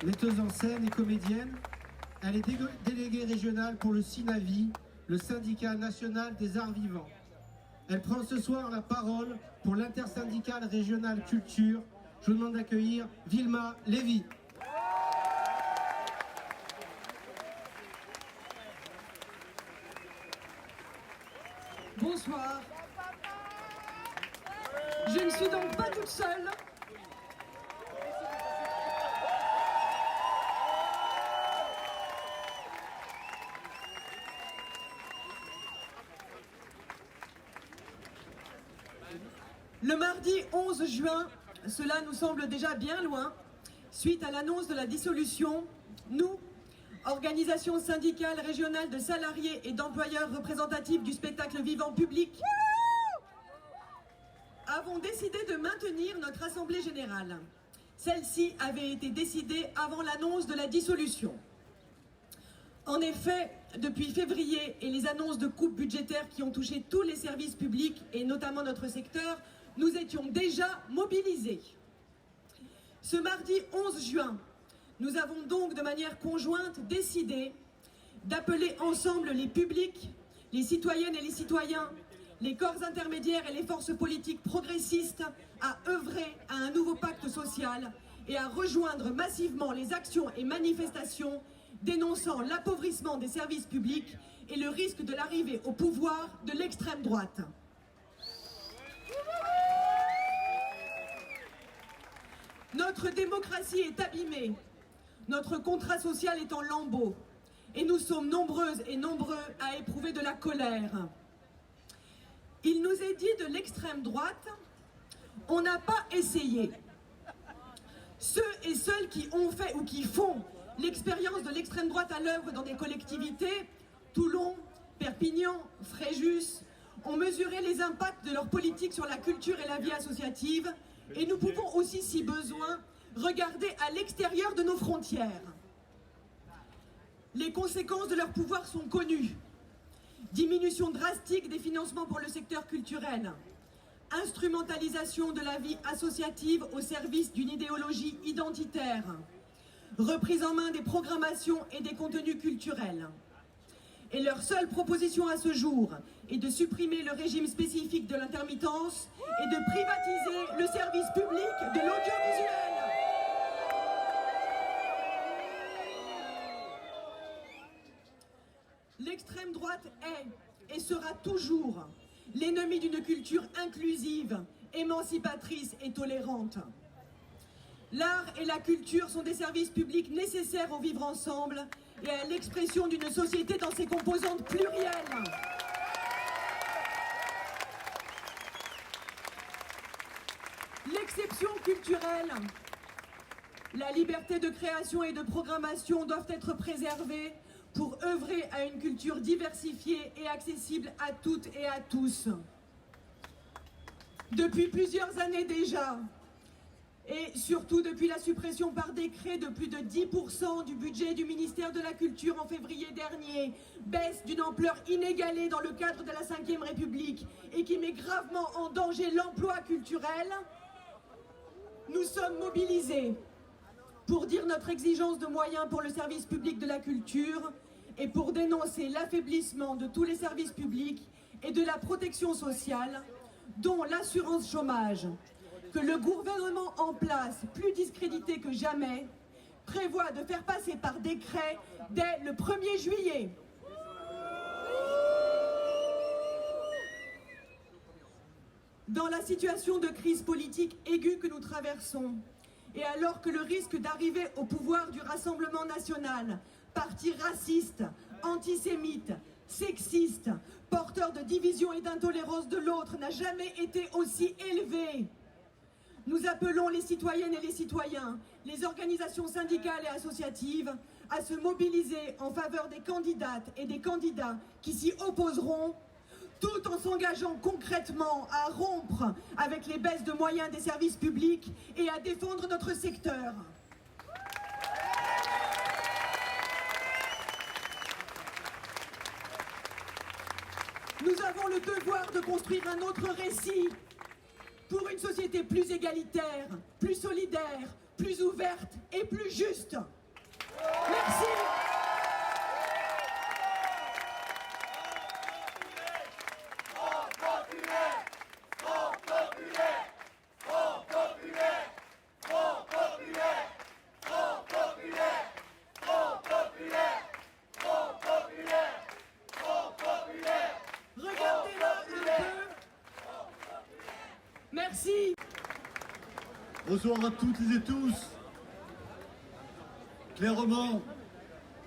Metteuse en scène et comédienne, elle est déléguée régionale pour le CINAVI, le syndicat national des arts vivants. Elle prend ce soir la parole pour l'intersyndicale régionale culture. Je vous demande d'accueillir Vilma Lévy. Bonsoir. Je ne suis donc pas toute seule. Le mardi 11 juin, cela nous semble déjà bien loin, suite à l'annonce de la dissolution, nous, organisation syndicale régionale de salariés et d'employeurs représentatifs du spectacle vivant public, avons décidé de maintenir notre assemblée générale. Celle-ci avait été décidée avant l'annonce de la dissolution. En effet, depuis février et les annonces de coupes budgétaires qui ont touché tous les services publics et notamment notre secteur, nous étions déjà mobilisés. Ce mardi 11 juin, nous avons donc de manière conjointe décidé d'appeler ensemble les publics, les citoyennes et les citoyens, les corps intermédiaires et les forces politiques progressistes à œuvrer à un nouveau pacte social et à rejoindre massivement les actions et manifestations dénonçant l'appauvrissement des services publics et le risque de l'arrivée au pouvoir de l'extrême droite. Notre démocratie est abîmée, notre contrat social est en lambeaux, et nous sommes nombreuses et nombreux à éprouver de la colère. Il nous est dit de l'extrême droite, on n'a pas essayé. Ceux et celles qui ont fait ou qui font l'expérience de l'extrême droite à l'œuvre dans des collectivités, Toulon, Perpignan, Fréjus, ont mesuré les impacts de leur politique sur la culture et la vie associative, et nous pouvons aussi, si besoin, regarder à l'extérieur de nos frontières. Les conséquences de leur pouvoir sont connues. Diminution drastique des financements pour le secteur culturel, instrumentalisation de la vie associative au service d'une idéologie identitaire, reprise en main des programmations et des contenus culturels. Et leur seule proposition à ce jour est de supprimer le régime spécifique de l'intermittence et de privatiser le service public de l'audiovisuel. L'extrême droite est et sera toujours l'ennemi d'une culture inclusive, émancipatrice et tolérante. L'art et la culture sont des services publics nécessaires au vivre ensemble et à l'expression d'une société dans ses composantes plurielles. L'exception culturelle, la liberté de création et de programmation doivent être préservées pour œuvrer à une culture diversifiée et accessible à toutes et à tous. Depuis plusieurs années déjà, et surtout depuis la suppression par décret de plus de 10% du budget du ministère de la Culture en février dernier, baisse d'une ampleur inégalée dans le cadre de la Ve République et qui met gravement en danger l'emploi culturel, nous sommes mobilisés pour dire notre exigence de moyens pour le service public de la culture et pour dénoncer l'affaiblissement de tous les services publics et de la protection sociale, dont l'assurance chômage, que le gouvernement en place, plus discrédité que jamais, prévoit de faire passer par décret dès le 1er juillet. Dans la situation de crise politique aiguë que nous traversons, et alors que le risque d'arriver au pouvoir du Rassemblement national, parti raciste, antisémite, sexiste, porteur de division et d'intolérance de l'autre, n'a jamais été aussi élevé, nous appelons les citoyennes et les citoyens, les organisations syndicales et associatives à se mobiliser en faveur des candidates et des candidats qui s'y opposeront, tout en s'engageant concrètement à rompre avec les baisses de moyens des services publics et à défendre notre secteur. Nous avons le devoir de construire un autre récit pour une société plus égalitaire, plus solidaire, plus ouverte et plus juste. Merci. Bonsoir à toutes et tous. Clairement,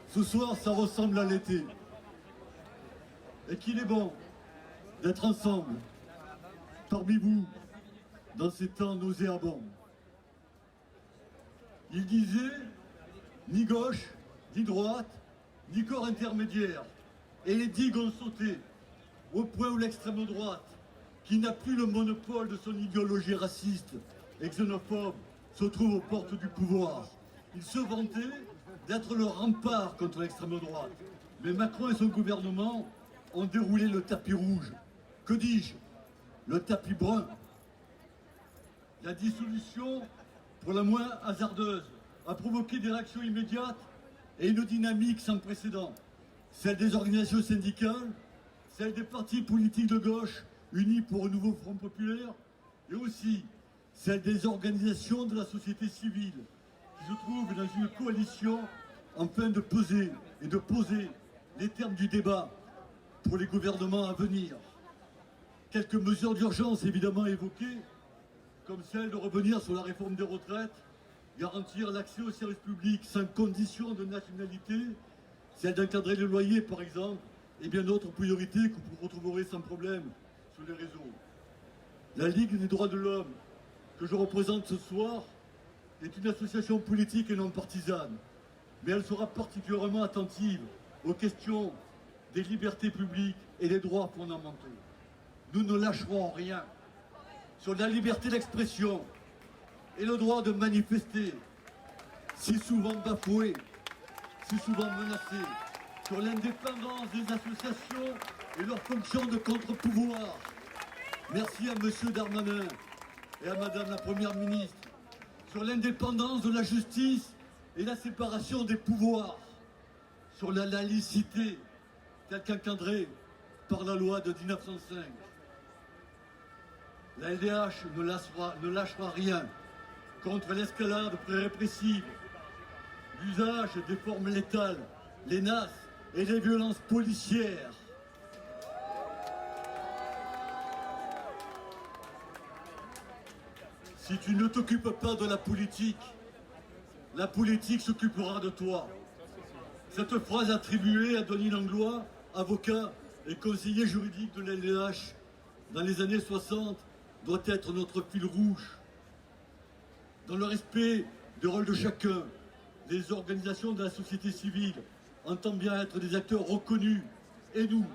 ce soir, ça ressemble à l'été. Et qu'il est bon d'être ensemble, parmi vous, dans ces temps nauséabonds. Il disait, ni gauche, ni droite, ni corps intermédiaire. Et les digues ont sauté, au point où l'extrême droite, qui n'a plus le monopole de son idéologie raciste et xénophobe, se trouve aux portes du pouvoir. Il se vantait d'être le rempart contre l'extrême droite. Mais Macron et son gouvernement ont déroulé le tapis rouge. Que dis-je? Le tapis brun. La dissolution, pour la moins hasardeuse, a provoqué des réactions immédiates et une dynamique sans précédent. Celle des organisations syndicales, celle des partis politiques de gauche unis pour un nouveau Front populaire, et aussi celle des organisations de la société civile, qui se trouvent dans une coalition afin de peser et de poser les termes du débat pour les gouvernements à venir. Quelques mesures d'urgence évidemment évoquées, comme celle de revenir sur la réforme des retraites, garantir l'accès aux services publics sans condition de nationalité, celle d'encadrer les loyers par exemple, et bien d'autres priorités que vous retrouverez sans problème sur les réseaux. La Ligue des droits de l'homme, que je représente ce soir, est une association politique et non partisane, mais elle sera particulièrement attentive aux questions des libertés publiques et des droits fondamentaux. Nous ne lâcherons rien sur la liberté d'expression et le droit de manifester, si souvent bafoué, si souvent menacé, sur l'indépendance des associations et leur fonction de contre-pouvoir. Merci à M. Darmanin et à Mme la Première ministre sur l'indépendance de la justice et la séparation des pouvoirs, sur la laïcité telle qu'encadrée par la loi de 1905. La LDH ne lâchera rien contre l'escalade pré-répressive, l'usage des formes létales, les NAS et les violences policières. Si tu ne t'occupes pas de la politique s'occupera de toi. Cette phrase attribuée à Denis Langlois, avocat et conseiller juridique de l'LDH dans les années 60, doit être notre fil rouge. Dans le respect du rôle de chacun, les organisations de la société civile entendent bien être des acteurs reconnus. Et nous,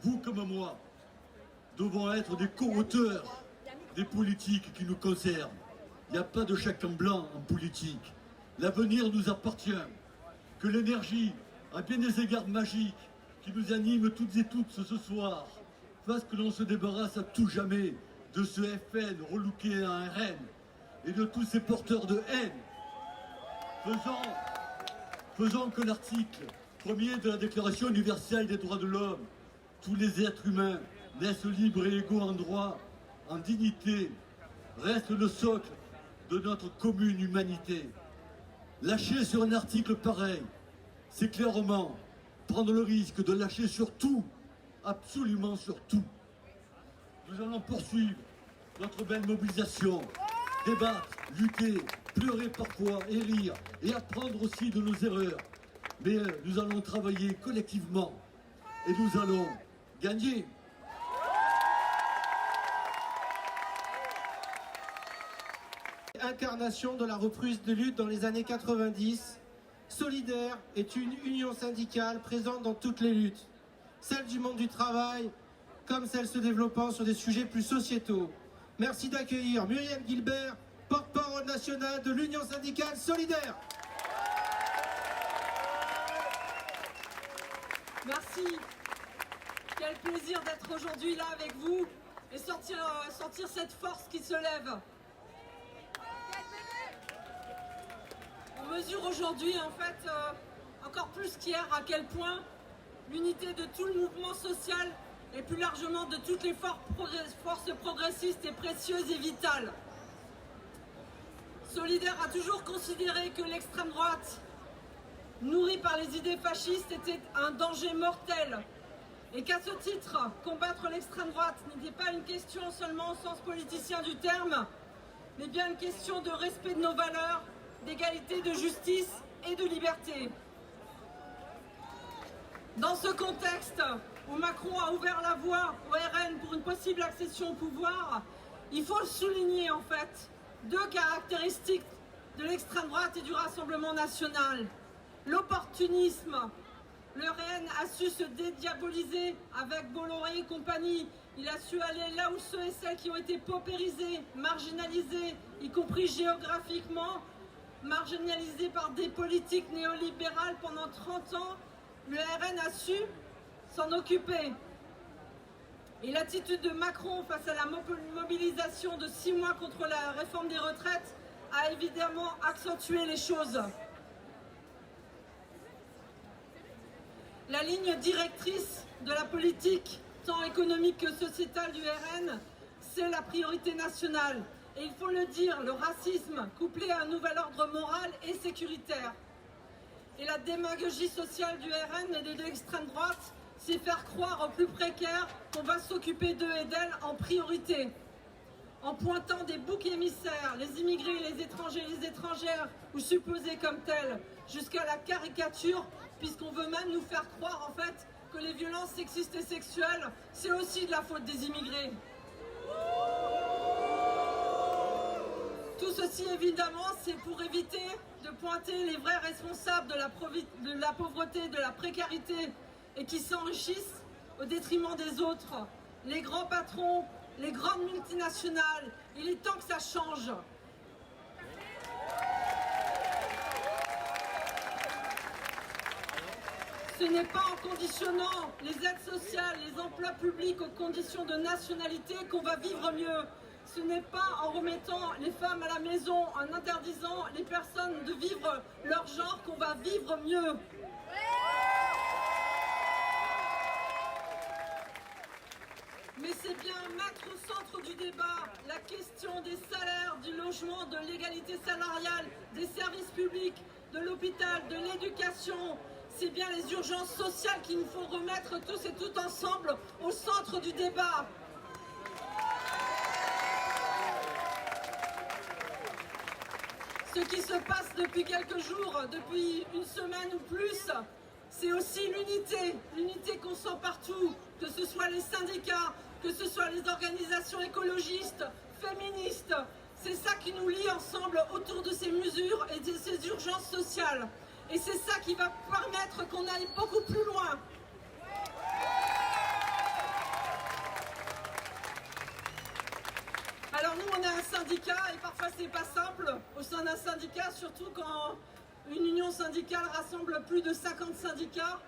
vous comme moi, devons être des co-auteurs des politiques qui nous concernent. Il n'y a pas de chèque en blanc en politique. L'avenir nous appartient. Que l'énergie, à bien des égards magiques, qui nous anime toutes et toutes ce soir, fasse que l'on se débarrasse à tout jamais de ce FN relooké à un RN et de tous ces porteurs de haine. Faisons que l'article 1er de la Déclaration universelle des droits de l'homme, tous les êtres humains naissent libres et égaux en droit, en dignité, reste le socle de notre commune humanité. Lâcher sur un article pareil, c'est clairement prendre le risque de lâcher sur tout, absolument sur tout. Nous allons poursuivre notre belle mobilisation, débattre, lutter, pleurer parfois et rire, et apprendre aussi de nos erreurs. Mais nous allons travailler collectivement et nous allons gagner. Incarnation de la reprise de lutte dans les années 90, Solidaire est une union syndicale présente dans toutes les luttes, celle du monde du travail, comme celle se développant sur des sujets plus sociétaux. Merci d'accueillir Muriel Gilbert, porte-parole nationale de l'Union syndicale Solidaire. Merci. Quel plaisir d'être aujourd'hui là avec vous et sortir cette force qui se lève. On mesure aujourd'hui, en fait, encore plus qu'hier, à quel point l'unité de tout le mouvement social et plus largement de toutes les forces progressistes est précieuse et vitale. Solidaire a toujours considéré que l'extrême droite, nourrie par les idées fascistes, était un danger mortel et qu'à ce titre, combattre l'extrême droite n'était pas une question seulement au sens politicien du terme, mais bien une question de respect de nos valeurs, d'égalité, de justice et de liberté. Dans ce contexte où Macron a ouvert la voie au RN pour une possible accession au pouvoir, il faut souligner en fait deux caractéristiques de l'extrême droite et du Rassemblement national. L'opportunisme. Le RN a su se dédiaboliser avec Bolloré et compagnie. Il a su aller là où ceux et celles qui ont été paupérisés, marginalisés, y compris géographiquement, marginalisés par des politiques néolibérales pendant 30 ans, le RN a su s'en occuper. Et l'attitude de Macron face à la mobilisation de 6 mois contre la réforme des retraites a évidemment accentué les choses. La ligne directrice de la politique, tant économique que sociétale du RN, c'est la priorité nationale. Et il faut le dire, le racisme, couplé à un nouvel ordre moral et sécuritaire. Et la démagogie sociale du RN et de l'extrême droite, c'est faire croire aux plus précaires qu'on va s'occuper d'eux et d'elles en priorité. En pointant des boucs émissaires, les immigrés, les étrangers, les étrangères, ou supposés comme tels, jusqu'à la caricature, puisqu'on veut même nous faire croire en fait que les violences sexistes et sexuelles, c'est aussi de la faute des immigrés. Tout ceci évidemment, c'est pour éviter de pointer les vrais responsables de la pauvreté, de la précarité, et qui s'enrichissent au détriment des autres. Les grands patrons, les grandes multinationales, il est temps que ça change. Ce n'est pas en conditionnant les aides sociales, les emplois publics aux conditions de nationalité qu'on va vivre mieux. Ce n'est pas en remettant les femmes à la maison, en interdisant les personnes de vivre leur genre qu'on va vivre mieux. Mais c'est bien mettre au centre du débat la question des salaires, du logement, de l'égalité salariale, des services publics, de l'hôpital, de l'éducation. C'est bien les urgences sociales qu'il nous faut remettre tous et toutes ensemble au centre du débat. Ce qui se passe depuis quelques jours, depuis une semaine ou plus, c'est aussi l'unité qu'on sent partout, que ce soit les syndicats, que ce soit les organisations écologistes, féministes. C'est ça qui nous lie ensemble autour de ces mesures et de ces urgences sociales. Et c'est ça qui va permettre qu'on aille beaucoup plus loin. Alors nous, on est un syndicat et parfois c'est pas simple au sein d'un syndicat, surtout quand une union syndicale rassemble plus de 50 syndicats.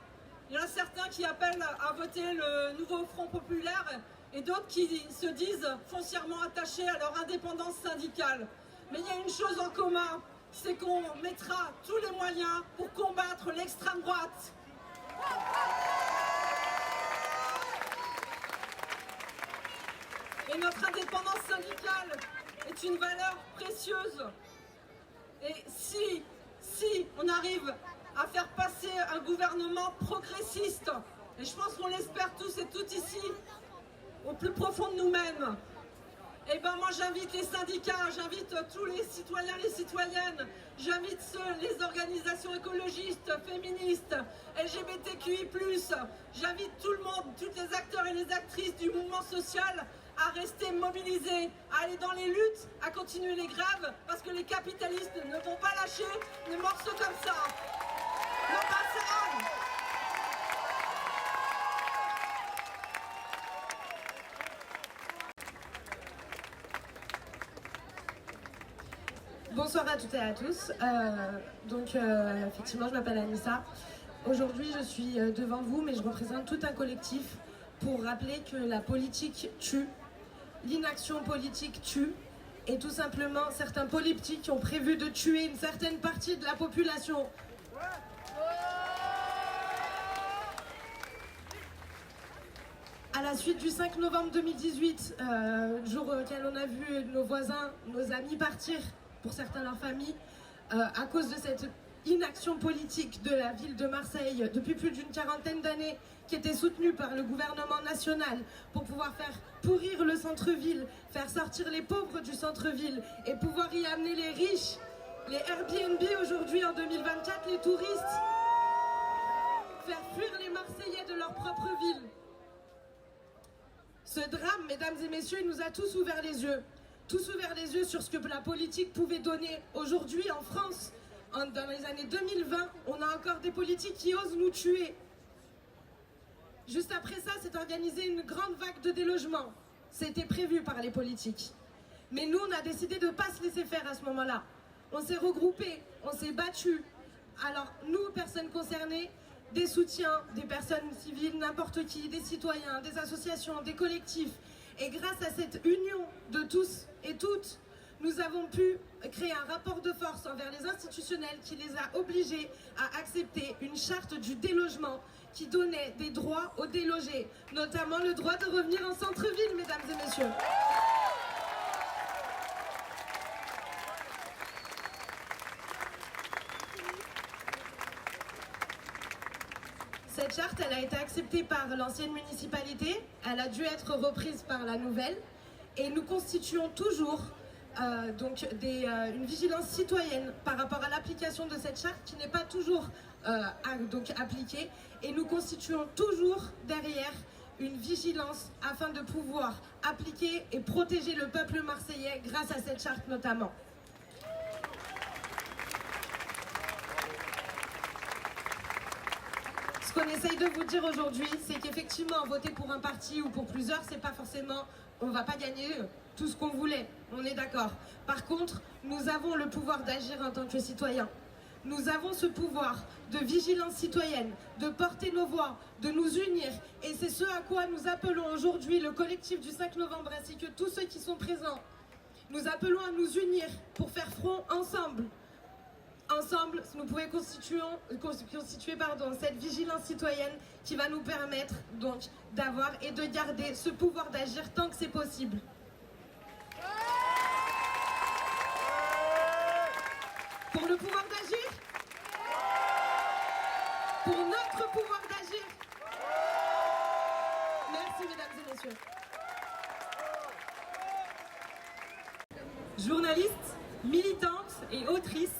Il y en a certains qui appellent à voter le nouveau Front populaire et d'autres qui se disent foncièrement attachés à leur indépendance syndicale. Mais il y a une chose en commun, c'est qu'on mettra tous les moyens pour combattre l'extrême droite. Et notre indépendance syndicale est une valeur précieuse. Et si on arrive à faire passer un gouvernement progressiste, et je pense qu'on l'espère tous et toutes ici, au plus profond de nous-mêmes, et ben moi j'invite les syndicats, j'invite tous les citoyens, les citoyennes, j'invite les organisations écologistes, féministes, LGBTQI+, j'invite tout le monde, tous les acteurs et les actrices du mouvement social à rester mobilisés, à aller dans les luttes, à continuer les grèves, parce que les capitalistes ne vont pas lâcher les morceaux comme ça. Non, pas ça. Bonsoir à toutes et à tous. Effectivement, je m'appelle Anissa. Aujourd'hui, je suis devant vous, mais je représente tout un collectif pour rappeler que la politique tue, l'inaction politique tue, et tout simplement, certains politiques ont prévu de tuer une certaine partie de la population. À la suite du 5 novembre 2018, jour auquel on a vu nos voisins, nos amis partir, pour certains leur famille, à cause de cette inaction politique de la ville de Marseille depuis plus d'une quarantaine d'années, qui était soutenue par le gouvernement national pour pouvoir faire pourrir le centre-ville, faire sortir les pauvres du centre-ville et pouvoir y amener les riches, les Airbnb aujourd'hui en 2024, les touristes, faire fuir les Marseillais de leur propre ville. Ce drame, mesdames et messieurs, il nous a tous ouvert les yeux. Tous ouvert les yeux sur ce que la politique pouvait donner. Aujourd'hui, en France, dans les années 2020, on a encore des politiques qui osent nous tuer. Juste après ça, s'est organisée une grande vague de délogement. C'était prévu par les politiques. Mais nous, on a décidé de ne pas se laisser faire à ce moment-là. On s'est regroupés, on s'est battus. Alors, nous, personnes concernées, des soutiens, des personnes civiles, n'importe qui, des citoyens, des associations, des collectifs. Et grâce à cette union de tous et toutes, nous avons pu créer un rapport de force envers les institutionnels qui les a obligés à accepter une charte du délogement qui donnait des droits aux délogés, notamment le droit de revenir en centre-ville, mesdames et messieurs. Cette charte, elle a été acceptée par l'ancienne municipalité, elle a dû être reprise par la nouvelle, et nous constituons toujours une vigilance citoyenne par rapport à l'application de cette charte qui n'est pas toujours appliquée, et nous constituons toujours derrière une vigilance afin de pouvoir appliquer et protéger le peuple marseillais grâce à cette charte notamment. Ce qu'on essaye de vous dire aujourd'hui, c'est qu'effectivement, voter pour un parti ou pour plusieurs, c'est pas forcément, on va pas gagner tout ce qu'on voulait, on est d'accord. Par contre, nous avons le pouvoir d'agir en tant que citoyens. Nous avons ce pouvoir de vigilance citoyenne, de porter nos voix, de nous unir. Et c'est ce à quoi nous appelons aujourd'hui le collectif du 5 novembre ainsi que tous ceux qui sont présents. Nous appelons à nous unir pour faire front ensemble. Ensemble, nous pouvons constituer cette vigilance citoyenne qui va nous permettre donc d'avoir et de garder ce pouvoir d'agir tant que c'est possible. Pour le pouvoir d'agir, pour notre pouvoir d'agir. Merci mesdames et messieurs. Journaliste, militante et autrice,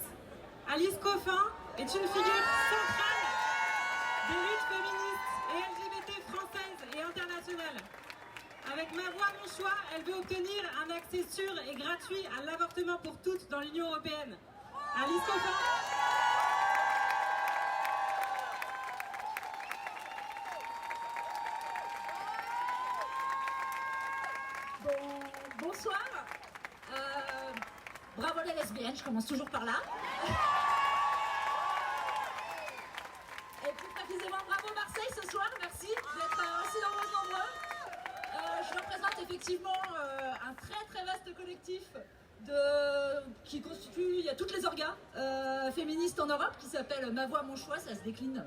Alice Coffin est une figure centrale des luttes féministes et LGBT françaises et internationales. Avec Ma Voix, Mon Choix, elle veut obtenir un accès sûr et gratuit à l'avortement pour toutes dans l'Union européenne. Alice Coffin. Bonsoir. Bravo les lesbiennes, je commence toujours par là. Et plus précisément, bravo Marseille ce soir, merci d'être aussi nombreux. Je représente effectivement un très vaste collectif qui constitue, il y a toutes les orgas féministes en Europe qui s'appelle Ma Voix, Mon Choix, ça se décline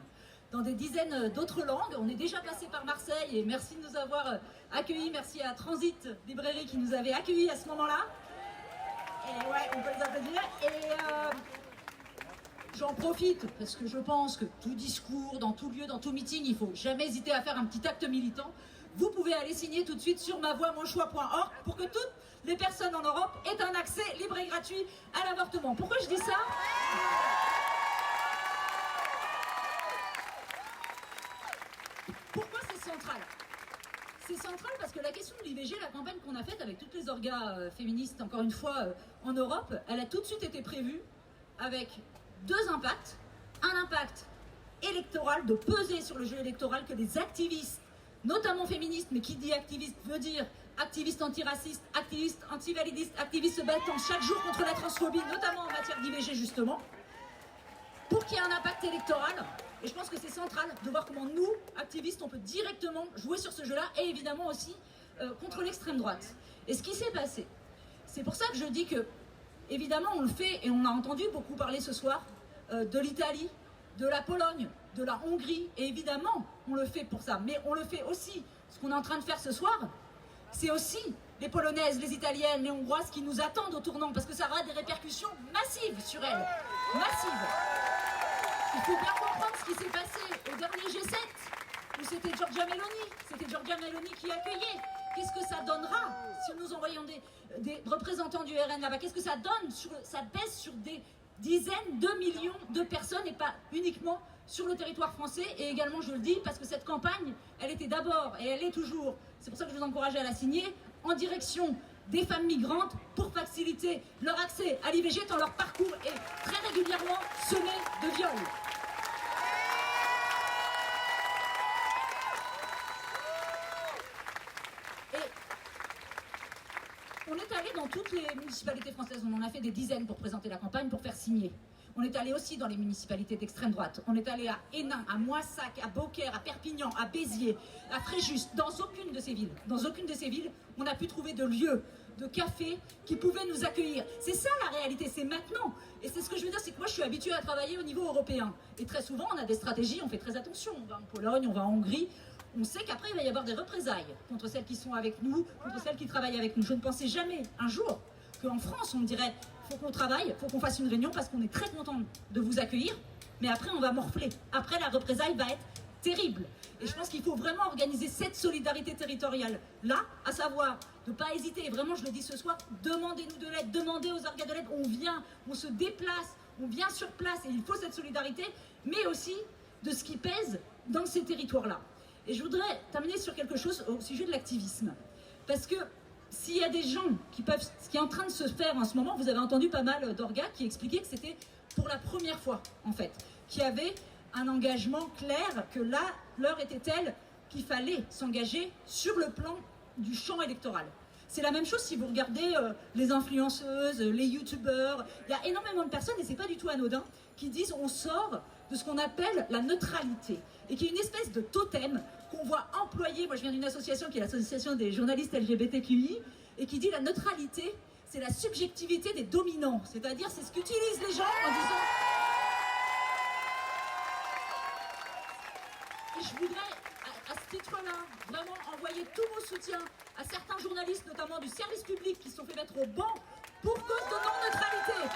dans des dizaines d'autres langues. On est déjà passé par Marseille et merci de nous avoir accueillis, merci à Transit Librairie qui nous avait accueillis à ce moment-là. Et ouais, on peut les applaudir. Et j'en profite parce que je pense que tout discours, dans tout lieu, dans tout meeting, il ne faut jamais hésiter à faire un petit acte militant. Vous pouvez aller signer tout de suite sur mavoixmonchoix.org pour que toutes les personnes en Europe aient un accès libre et gratuit à l'avortement. Pourquoi je dis ça ? Pourquoi c'est central ? C'est central parce que la question de l'IVG, la campagne qu'on a faite avec toutes les orgas féministes, encore une fois, en Europe, elle a tout de suite été prévue avec deux impacts. Un impact électoral, de peser sur le jeu électoral, que les activistes, notamment féministes, mais qui dit activiste veut dire activistes antiracistes, activistes antivalidistes, activistes se battant chaque jour contre la transphobie, notamment en matière d'IVG justement, pour qu'il y ait un impact électoral. Et je pense que c'est central de voir comment nous, activistes, on peut directement jouer sur ce jeu-là et évidemment aussi contre l'extrême droite. Et ce qui s'est passé, c'est pour ça que je dis que, évidemment, on le fait, et on a entendu beaucoup parler ce soir, de l'Italie, de la Pologne, de la Hongrie, et évidemment, on le fait pour ça. Mais on le fait aussi, ce qu'on est en train de faire ce soir, c'est aussi les Polonaises, les Italiennes, les Hongroises qui nous attendent au tournant, parce que ça aura des répercussions massives sur elles. Massives. Il faut bien comprendre ce qui s'est passé au dernier G7, où c'était Giorgia Meloni qui accueillait. Qu'est-ce que ça donnera si nous envoyons des représentants du RN là-bas? Qu'est-ce que ça donne? Ça pèse sur des dizaines de millions de personnes et pas uniquement sur le territoire français. Et également, je le dis, parce que cette campagne, elle était d'abord, et elle est toujours, c'est pour ça que je vous encourage à la signer, en direction des femmes migrantes pour faciliter leur accès à l'IVG tant leur parcours est très régulièrement semé de viols. On est allé dans toutes les municipalités françaises, on en a fait des dizaines pour présenter la campagne, pour faire signer. On est allé aussi dans les municipalités d'extrême droite. On est allé à Hénin, à Moissac, à Beaucaire, à Perpignan, à Béziers, à Fréjus. Dans aucune de ces villes, on a pu trouver de lieux, de cafés qui pouvaient nous accueillir. C'est ça la réalité, c'est maintenant. Et c'est ce que je veux dire, c'est que moi je suis habituée à travailler au niveau européen. Et très souvent, on a des stratégies, on fait très attention. On va en Pologne, on va en Hongrie. On sait qu'après, il va y avoir des représailles contre celles qui sont avec nous, contre celles qui travaillent avec nous. Je ne pensais jamais, un jour, qu'en France, on me dirait « faut qu'on travaille, faut qu'on fasse une réunion parce qu'on est très content de vous accueillir, mais après, on va morfler. Après, la représaille va être terrible. » Et je pense qu'il faut vraiment organiser cette solidarité territoriale-là, à savoir de ne pas hésiter. Et vraiment, je le dis ce soir, demandez-nous de l'aide, demandez aux organes de l'aide. On vient, on se déplace, on vient sur place et il faut cette solidarité, mais aussi de ce qui pèse dans ces territoires-là. Et je voudrais terminer sur quelque chose au sujet de l'activisme. Parce que s'il y a des gens qui peuvent, ce qui est en train de se faire en ce moment, vous avez entendu pas mal d'orgas qui expliquaient que c'était pour la première fois, en fait, qu'il y avait un engagement clair, que là, l'heure était telle qu'il fallait s'engager sur le plan du champ électoral. C'est la même chose si vous regardez les influenceuses, les youtubeurs. Il y a énormément de personnes, et c'est pas du tout anodin, qui disent on sort de ce qu'on appelle la neutralité, et qui est une espèce de totem qu'on voit employer. Moi je viens d'une association qui est l'association des journalistes LGBTQI, et qui dit la neutralité, c'est la subjectivité des dominants, c'est-à-dire c'est ce qu'utilisent les gens en disant... Et je voudrais, à ce titre-là, vraiment envoyer tous nos soutiens à certains journalistes, notamment du service public, qui se sont fait mettre au banc pour cause de non-neutralité.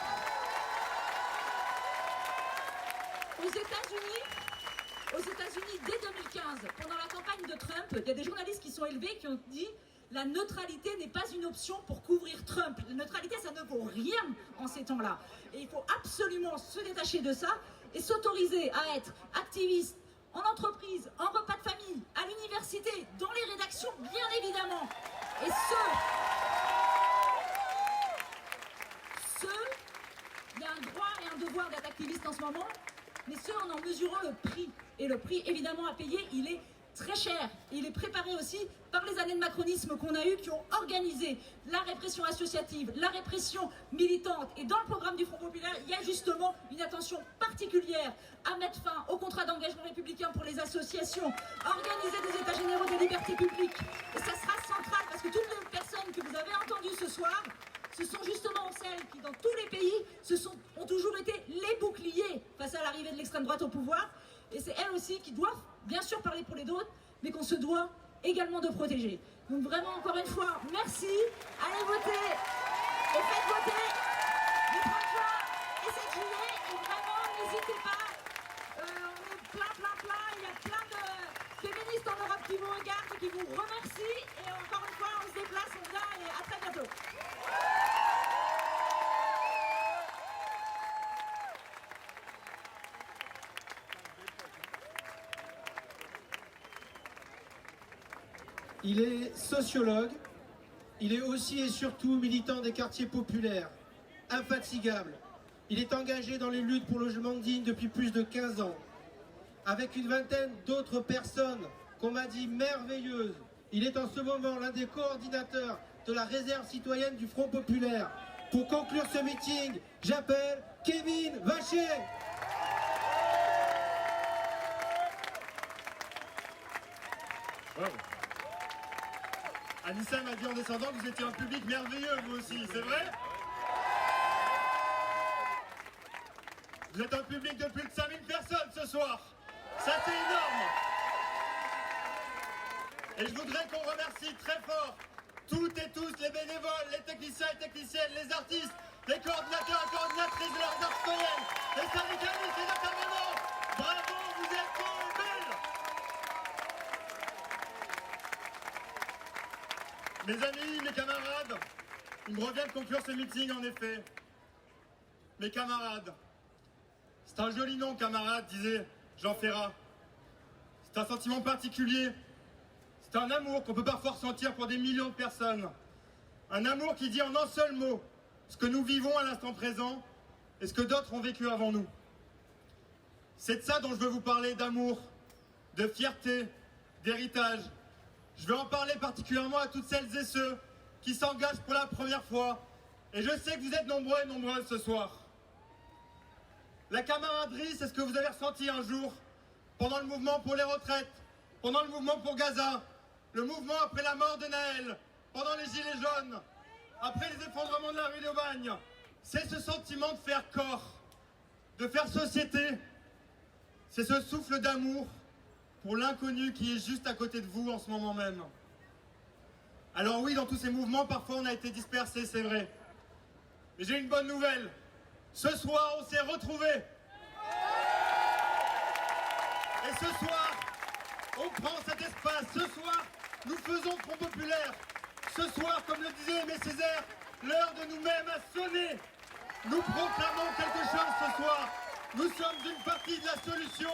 Aux États-Unis, dès 2015, pendant la campagne de Trump, il y a des journalistes qui sont élevés qui ont dit la neutralité n'est pas une option pour couvrir Trump. La neutralité, ça ne vaut rien en ces temps-là. Et il faut absolument se détacher de ça et s'autoriser à être activiste en entreprise, en repas de famille, à l'université, dans les rédactions, bien évidemment. Et il y a un droit et un devoir d'être activiste en ce moment, mais ce en mesurant le prix. Et le prix, évidemment, à payer, il est très cher. Il est préparé aussi par les années de macronisme qu'on a eues, qui ont organisé la répression associative, la répression militante. Et dans le programme du Front Populaire, il y a justement une attention particulière à mettre fin au contrat d'engagement républicain pour les associations, organiser des états généraux des libertés publiques. Et ça sera central, parce que toutes les personnes que vous avez entendues ce soir, ce sont justement celles qui, dans tous les pays, ont toujours été les boucliers face à l'arrivée de l'extrême droite au pouvoir. Et c'est elles aussi qui doivent, bien sûr, parler pour les autres, mais qu'on se doit également de protéger. Donc vraiment, encore une fois, merci. Allez voter et faites voter le 30 juin et 7 juillet. Et vraiment, n'hésitez pas. On est plein. Il y a plein de féministes en Europe qui vous regardent et qui vous remercient. Et encore une fois, on se déplace, on vient et à très bientôt. Il est sociologue, il est aussi et surtout militant des quartiers populaires, infatigable. Il est engagé dans les luttes pour le logement digne depuis plus de 15 ans. Avec une vingtaine d'autres personnes qu'on m'a dit merveilleuses, il est en ce moment l'un des coordinateurs de la réserve citoyenne du Front Populaire. Pour conclure ce meeting, j'appelle Kevin Vacher. Wow. Anissa m'a dit en descendant que vous étiez un public merveilleux, vous aussi, c'est vrai? Vous êtes un public de plus de 5000 personnes ce soir. Ça, c'est énorme. Et je voudrais qu'on remercie très fort toutes et tous les bénévoles, les techniciens et techniciennes, les artistes, les coordinateurs et coordinatrices de leurs arts citoyennes, les syndicalistes, les intervenants. Bravo, vous êtes beaux et belles. Mes amis, mes camarades, il me revient de conclure ce meeting en effet. Mes camarades, c'est un joli nom, camarade, disait Jean Ferrat. C'est un sentiment particulier. C'est un amour qu'on peut parfois ressentir pour des millions de personnes. Un amour qui dit en un seul mot ce que nous vivons à l'instant présent et ce que d'autres ont vécu avant nous. C'est de ça dont je veux vous parler, d'amour, de fierté, d'héritage. Je veux en parler particulièrement à toutes celles et ceux qui s'engagent pour la première fois. Et je sais que vous êtes nombreux et nombreuses ce soir. La camaraderie, c'est ce que vous avez ressenti un jour pendant le mouvement pour les retraites, pendant le mouvement pour Gaza, le mouvement après la mort de Naël, pendant les Gilets jaunes, après les effondrements de la rue d'Aubagne. C'est ce sentiment de faire corps, de faire société. C'est ce souffle d'amour pour l'inconnu qui est juste à côté de vous en ce moment même. Alors oui, dans tous ces mouvements, parfois on a été dispersés, c'est vrai. Mais j'ai une bonne nouvelle. Ce soir, on s'est retrouvés. Et ce soir, on prend cet espace. Ce soir, nous faisons Front Populaire. Ce soir, comme le disait Aimé Césaire, l'heure de nous-mêmes a sonné. Nous proclamons quelque chose ce soir. Nous sommes une partie de la solution.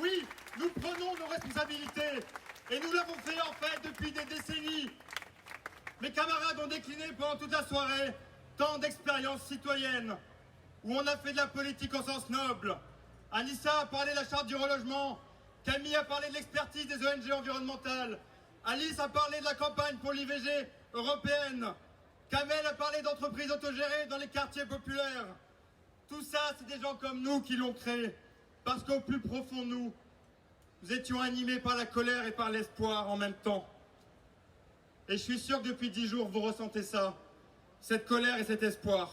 Oui, nous prenons nos responsabilités. Et nous l'avons fait en fait depuis des décennies. Mes camarades ont décliné pendant toute la soirée tant d'expériences citoyennes où on a fait de la politique au sens noble. Anissa a parlé de la charte du relogement. Camille a parlé de l'expertise des ONG environnementales. Alice a parlé de la campagne pour l'IVG européenne. Kamel a parlé d'entreprises autogérées dans les quartiers populaires. Tout ça, c'est des gens comme nous qui l'ont créé. Parce qu'au plus profond de nous, nous étions animés par la colère et par l'espoir en même temps. Et je suis sûr que depuis 10 jours, vous ressentez ça. Cette colère et cet espoir.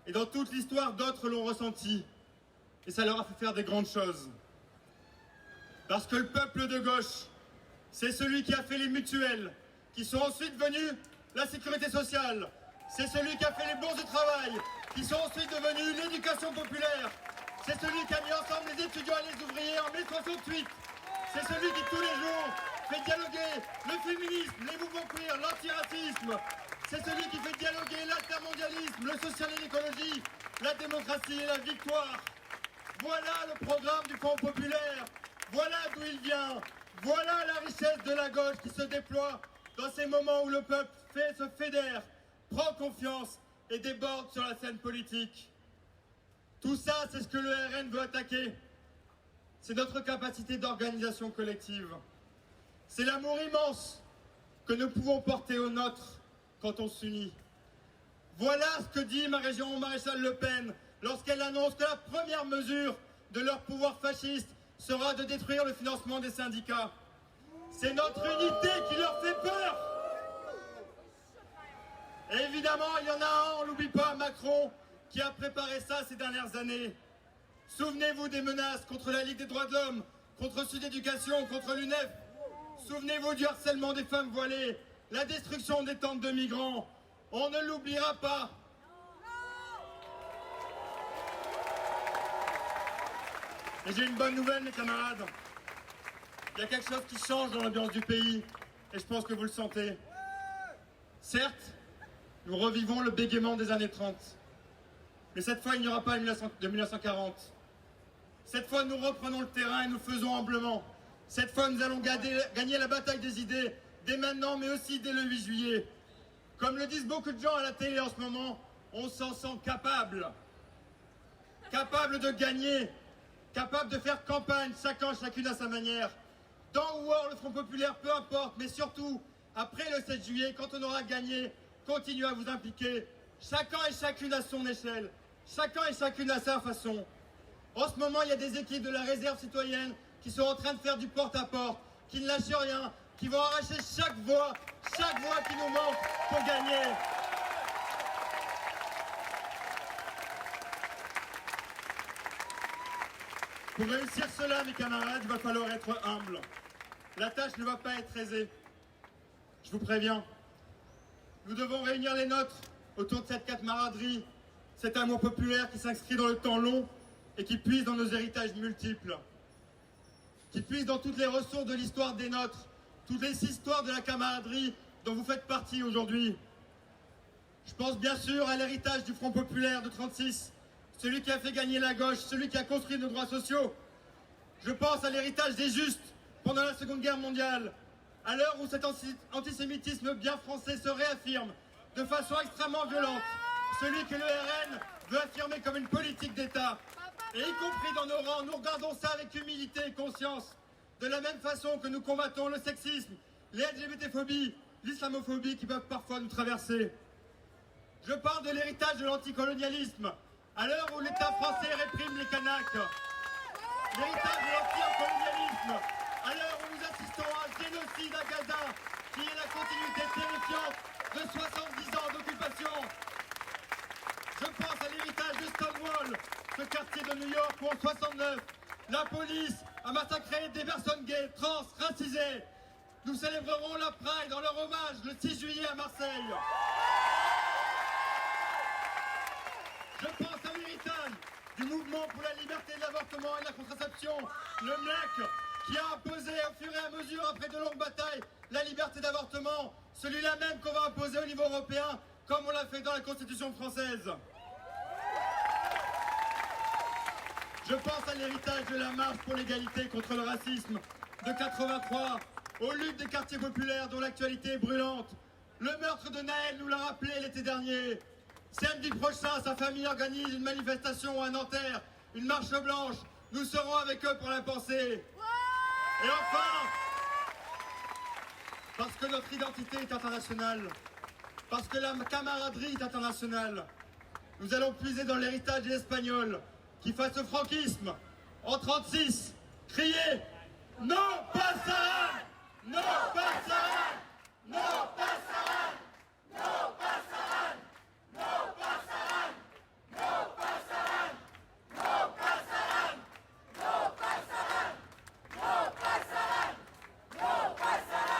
Et dans toute l'histoire, d'autres l'ont ressenti. Et ça leur a fait faire des grandes choses. Parce que le peuple de gauche, c'est celui qui a fait les mutuelles, qui sont ensuite devenus la sécurité sociale. C'est celui qui a fait les bourses de travail, qui sont ensuite devenus l'éducation populaire. C'est celui qui a mis ensemble les étudiants et les ouvriers en mai 68. C'est celui qui, tous les jours, fait dialoguer le féminisme, les mouvements queer, l'antiracisme. C'est celui qui fait dialoguer l'intermondialisme, le social et l'écologie, la démocratie et la victoire. Voilà le programme du Front Populaire. Voilà d'où il vient. Voilà la richesse de la gauche qui se déploie dans ces moments où le peuple se fédère, prend confiance et déborde sur la scène politique. Tout ça, c'est ce que le RN veut attaquer. C'est notre capacité d'organisation collective. C'est l'amour immense que nous pouvons porter au nôtre quand on s'unit. Voilà ce que dit ma région Maréchal Le Pen lorsqu'elle annonce que la première mesure de leur pouvoir fasciste sera de détruire le financement des syndicats. C'est notre unité qui leur fait peur. Et évidemment, il y en a un, on l'oublie pas, Macron, qui a préparé ça ces dernières années. Souvenez-vous des menaces contre la Ligue des droits de l'homme, contre Sud Éducation, contre l'UNEF. Souvenez-vous du harcèlement des femmes voilées, la destruction des tentes de migrants. On ne l'oubliera pas. Et j'ai une bonne nouvelle, mes camarades. Il y a quelque chose qui change dans l'ambiance du pays, et je pense que vous le sentez. Certes, nous revivons le bégaiement des années 30. Mais cette fois, il n'y aura pas de 1940. Cette fois, nous reprenons le terrain et nous faisons humblement. Cette fois, nous allons gagner la bataille des idées, dès maintenant, mais aussi dès le 8 juillet. Comme le disent beaucoup de gens à la télé en ce moment, on s'en sent capable. Capable de gagner, capable de faire campagne, chacune à sa manière. Dans ou hors le Front Populaire, peu importe, mais surtout, après le 7 juillet, quand on aura gagné, continuez à vous impliquer. Chacun et chacune à son échelle, chacun et chacune à sa façon. En ce moment, il y a des équipes de la réserve citoyenne qui sont en train de faire du porte-à-porte, qui ne lâchent rien, qui vont arracher chaque voix qui nous manque pour gagner. Pour réussir cela, mes camarades, il va falloir être humble. La tâche ne va pas être aisée. Je vous préviens. nous devons réunir les nôtres autour de cette camaraderie, cet amour populaire qui s'inscrit dans le temps long et qui puise dans nos héritages multiples, qui puise dans toutes les ressources de l'histoire des nôtres, toutes les histoires de la camaraderie dont vous faites partie aujourd'hui. Je pense bien sûr à l'héritage du Front populaire de 1936, celui qui a fait gagner la gauche, celui qui a construit nos droits sociaux. Je pense à l'héritage des Justes pendant la Seconde Guerre mondiale, à l'heure où cet antisémitisme bien français se réaffirme de façon extrêmement violente, celui que le RN veut affirmer comme une politique d'État. Et y compris dans nos rangs, nous regardons ça avec humilité et conscience, de la même façon que nous combattons le sexisme, les LGBT-phobies, l'islamophobie qui peuvent parfois nous traverser. Je parle de l'héritage de l'anticolonialisme, à l'heure où l'État français réprime les Kanaks. L'héritage de l'anticolonialisme, à l'heure où nous assistons à un génocide à Gaza, qui est la continuité terrifiante de 70 ans d'occupation. Je pense à l'héritage de Stonewall, ce quartier de New York où en 69, la police a massacré des personnes gays, trans, racisées. Nous célébrerons la Pride en leur hommage le 6 juillet à Marseille. Je pense à l'héritage du mouvement pour la liberté de l'avortement et de la contraception, le MLEC, qui a imposé au fur et à mesure, après de longues batailles, la liberté d'avortement, celui-là même qu'on va imposer au niveau européen, comme on l'a fait dans la Constitution française. Je pense à l'héritage de la marche pour l'égalité contre le racisme de 83, aux luttes des quartiers populaires dont l'actualité est brûlante. Le meurtre de Naël nous l'a rappelé l'été dernier. Samedi prochain, sa famille organise une manifestation à Nanterre, une marche blanche. Nous serons avec eux pour la penser. Et enfin, parce que notre identité est internationale, parce que la camaraderie est internationale, nous allons puiser dans l'héritage des Espagnols qui, face au franquisme, en 1936, criaient « No pasarán! No pasarán! No pasarán! No pasarán! No pasarán! No pasarán! No pasarán! No pasarán! No pasarán! No pasarán!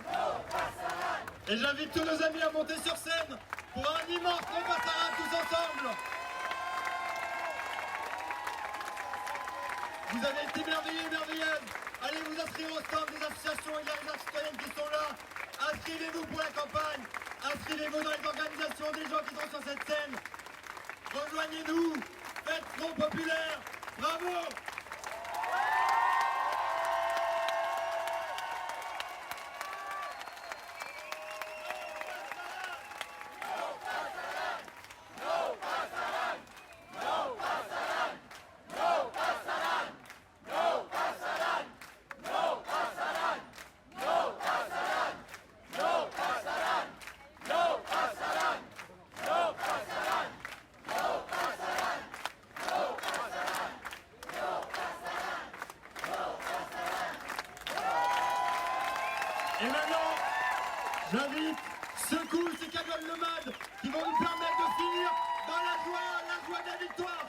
No pasarán! » Et j'invite tous nos amis à monter sur scène pour un immense No pasarán tous ensemble. Vous avez été merveilleux et merveilleuses. Allez vous inscrire au stand des associations et des réserves citoyennes qui sont là. Inscrivez-vous pour la campagne. Inscrivez-vous dans les organisations des gens qui sont sur cette scène. Rejoignez-nous. Faites Front populaire. Bravo. Et maintenant, j'invite Secousse et Cagole Nomade qui vont nous permettre de finir dans la joie de la victoire.